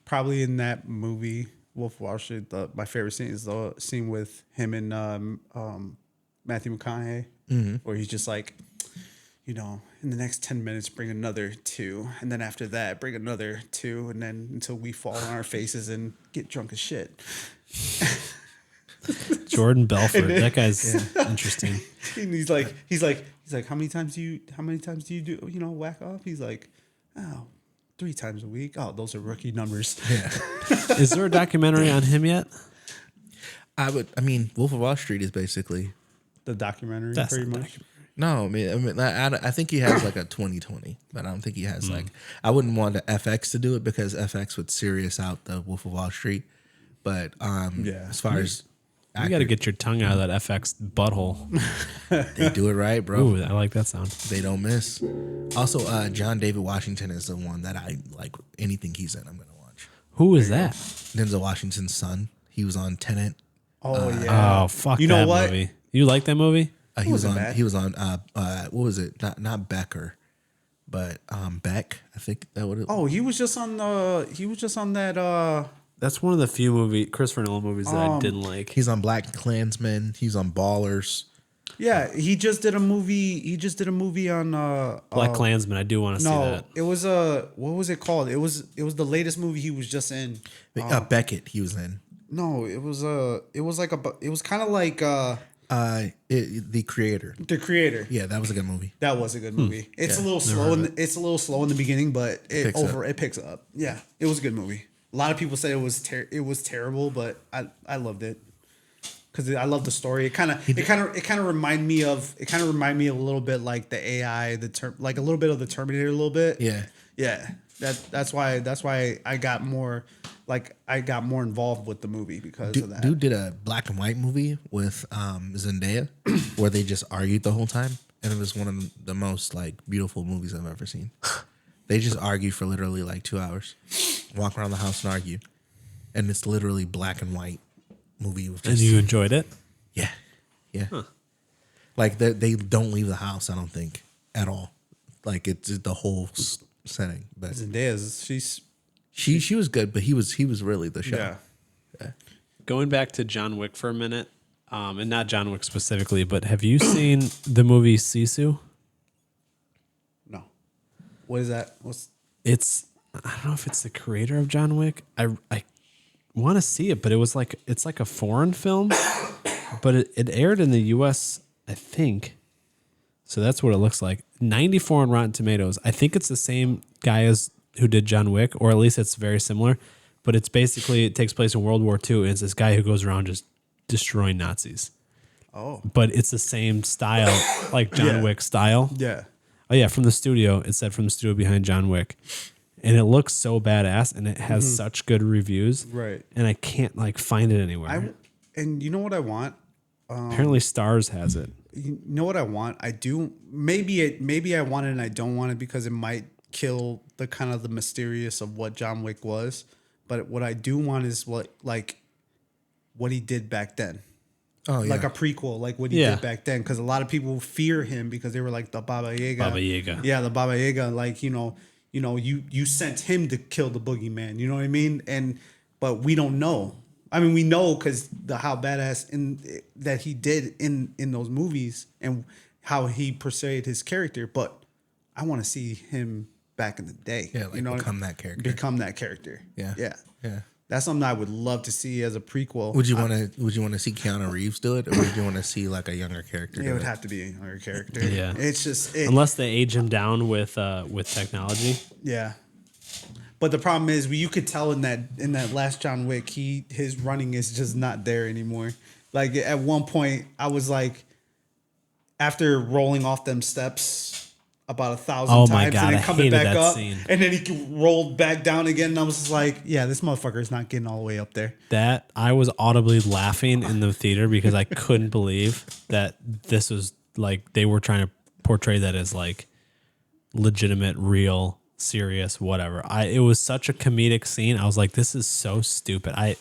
probably in that movie Wolf of Wall Street. My favorite scene is the scene with him and Matthew McConaughey, where he's just in the next 10 minutes, bring another 2. And then after that, bring another 2. And then until we fall on our faces and get drunk as shit. Jordan Belfort. That guy's interesting. And he's like, how many times do you do, whack off? He's like, 3 times a week. Oh, those are rookie numbers. Yeah. Is there a documentary on him yet? Wolf of Wall Street is basically the documentary. That's pretty the much. No, I think he has a 2020, but I don't think he has I wouldn't want the FX to do it because FX would serious out the Wolf of Wall Street. But as far as you got to get your tongue out of that FX butthole. They do it right, bro. Ooh, I like that sound. They don't miss. Also, John David Washington is the one that I like. Anything he's in, I'm gonna watch. Who is that? Denzel Washington's son. He was on Tenet. Oh yeah. Oh fuck! You know that what? movie. You like that movie? He was on. What was it? Not Becker, but Beck. I think that would. Oh, he was just on that. That's one of the few Christopher Nolan movies that I didn't like. He's on Black Klansman. He's on Ballers. Yeah, he just did a movie. He just did a movie on Black Klansman. I do want to see that. It was what was it called? It was the latest movie he was just in. Beckett. He was in. No, it was kind of like The Creator. The Creator. Yeah, that was a good movie. That was a good movie. It's a little slow. It's a little slow in the beginning, but it picks up. Yeah, it was a good movie. A lot of people say it was terrible, but I loved it because I love the story. It kind of reminded me of a little bit like the AI, like a little bit of the Terminator, a little bit. Yeah. That's why I got more involved with the movie because of that. Dude did a black and white movie with Zendaya where they just argued the whole time, and it was one of the most beautiful movies I've ever seen. They just argue for literally 2 hours, walk around the house and argue, and it's literally black and white movie. And you enjoyed it? Yeah. Huh. They don't leave the house, I don't think, at all. It's the whole setting. But Zendaya's she was good, but he was really the show. Yeah. Going back to John Wick for a minute, and not John Wick specifically, but have you seen the movie Sisu? No. What is that? I don't know if it's the creator of John Wick. I want to see it, but it's like a foreign film, but it aired in the U.S. I think. So that's what it looks like. 94 on Rotten Tomatoes. I think it's the same guy who did John Wick, or at least it's very similar. but it takes place in World War II. And it's this guy who goes around just destroying Nazis. Oh, but it's the same style, like John Wick style. Yeah. Oh yeah, from the studio. It said from the studio behind John Wick, and it looks so badass, and it has such good reviews. Right. And I can't like find it anywhere. And you know what I want? Apparently, Stars has it. You know what I want? I do. Maybe I want it and I don't want it because it might kill the kind of the mysterious of what John Wick was. But what I do want is what he did back then. Oh yeah, like a prequel, like what he did back then. Because a lot of people fear him because they were like the Baba Yaga. Baba Yaga. Yeah, the Baba Yaga. Like you sent him to kill the boogeyman. You know what I mean? But we don't know. I mean, we know because how badass that he did in those movies and how he portrayed his character. But I want to see him back in the day. Yeah, like become that character. Become that character. Yeah. That's something I would love to see as a prequel. Would you want to see Keanu Reeves do it, or would you want to see like a younger character? It would have to be a younger character. Yeah, it's just unless they age him down with technology. Yeah. But the problem is, you could tell in that last John Wick, his running is just not there anymore. Like at one point, I was like, after rolling off them steps about 1,000 times and then coming back up, and then he rolled back down again, and I was just like, yeah, this motherfucker is not getting all the way up there. That I was audibly laughing in the theater because I couldn't believe that this was like they were trying to portray that as like legitimate, real, serious, whatever. It was such a comedic scene. I was like, this is so stupid. I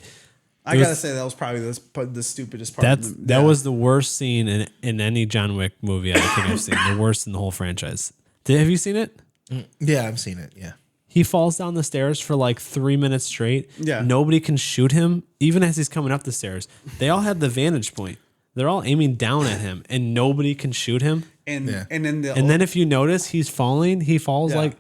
gotta say that was probably the stupidest part. That was the worst scene in any John Wick movie I think I've seen. The worst in the whole franchise. Have you seen it? Yeah, I've seen it. Yeah. He falls down the stairs for like 3 minutes straight. Yeah. Nobody can shoot him, even as he's coming up the stairs. They all have the vantage point. They're all aiming down at him, and nobody can shoot him. And then if you notice, he falls like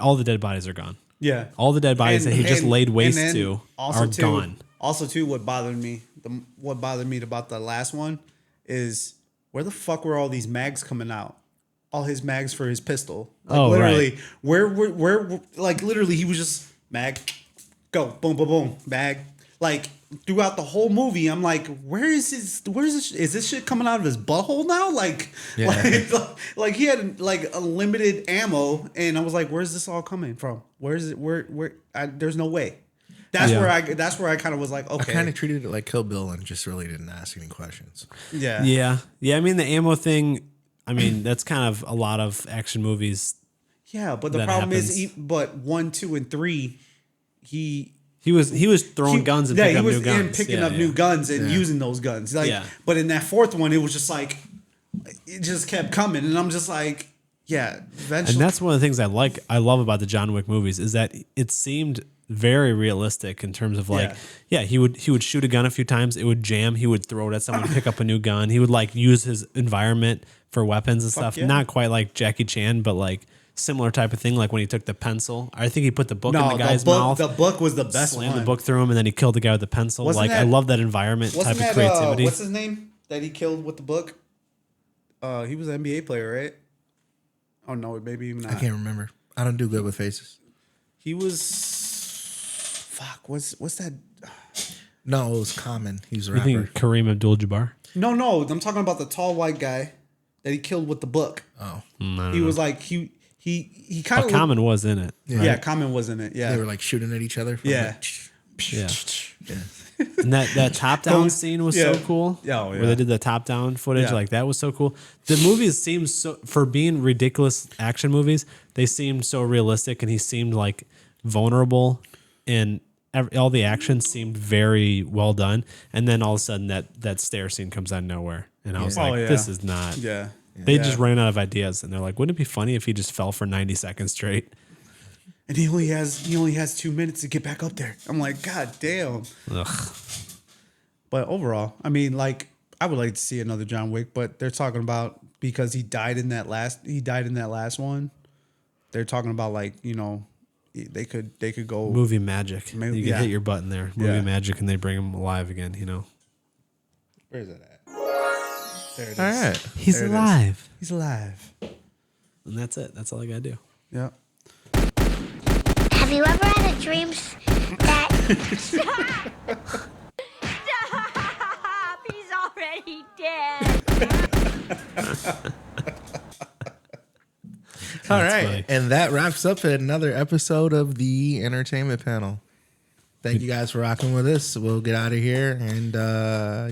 all the dead bodies are gone. Yeah. All the dead bodies that he just laid waste to are gone. Also, too, what bothered me about the last one is where the fuck were all these mags coming out? All his mags for his pistol. Like literally, right. where like literally he was just mag, go, boom, boom, boom, mag. Like throughout the whole movie, I'm like, where's this? Is this shit coming out of his butthole now? Like he had like unlimited ammo, and I was like, where's this all coming from? Where's it? There's no way. That's where I kind of was like, okay. I kind of treated it like Kill Bill and just really didn't ask any questions. Yeah. I mean, the ammo thing. I mean, that's kind of a lot of action movies. Yeah, but the problem is, but 1, 2, and 3, he was throwing guns and picking up new guns. Picking up new guns and using those guns. But in that fourth one, it was just like it just kept coming, and I'm just like, yeah. Eventually, and that's one of the things I love about the John Wick movies is that it seemed very realistic in terms of like, he would shoot a gun a few times, it would jam, he would throw it at someone, pick up a new gun, he would like use his environment for weapons and stuff. Yeah. Not quite like Jackie Chan, but like similar type of thing. Like when he took the pencil, I think he put the book in the guy's mouth. The book was the best one. Slammed the book through him, and then he killed the guy with the pencil. I love that environment type of creativity. What's his name that he killed with the book? He was an NBA player, right? Oh no, maybe even not. I can't remember. I don't do good with faces. He was. Fuck, what's that? No, it was Common. He was a rapper. You think Kareem Abdul-Jabbar? No, I'm talking about the tall white guy that he killed with the book. Oh, he was like he kind of. Common was in it. Yeah, Common was in it. Yeah, they were like shooting at each other. Yeah. And that top down scene was so cool. Yeah, where they did the top down footage, like that was so cool. The movies seemed so, for being ridiculous action movies, they seemed so realistic, and he seemed like vulnerable, and all the action seemed very well done. And then all of a sudden that stair scene comes out of nowhere, and I was like, this is not. Yeah. They just ran out of ideas, and they're like, wouldn't it be funny if he just fell for 90 seconds straight? And he only has 2 minutes to get back up there. I'm like, God damn. Ugh. But overall, I mean, like, I would like to see another John Wick, but they're talking about because he died in that last one. They're talking about like, they could go movie magic. Maybe, you can hit your button there. Movie magic, and they bring him alive again. Where is it at? There it is. All right, he's alive. He's alive. And that's it. That's all I gotta do. Yeah. Have you ever had a dream that Stop! He's already dead. All right. funny. And that wraps up another episode of the Entertainment Panel. Thank you guys for rocking with us. We'll get out of here, and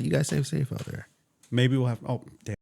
you guys stay safe out there. Maybe we'll have. Oh, damn.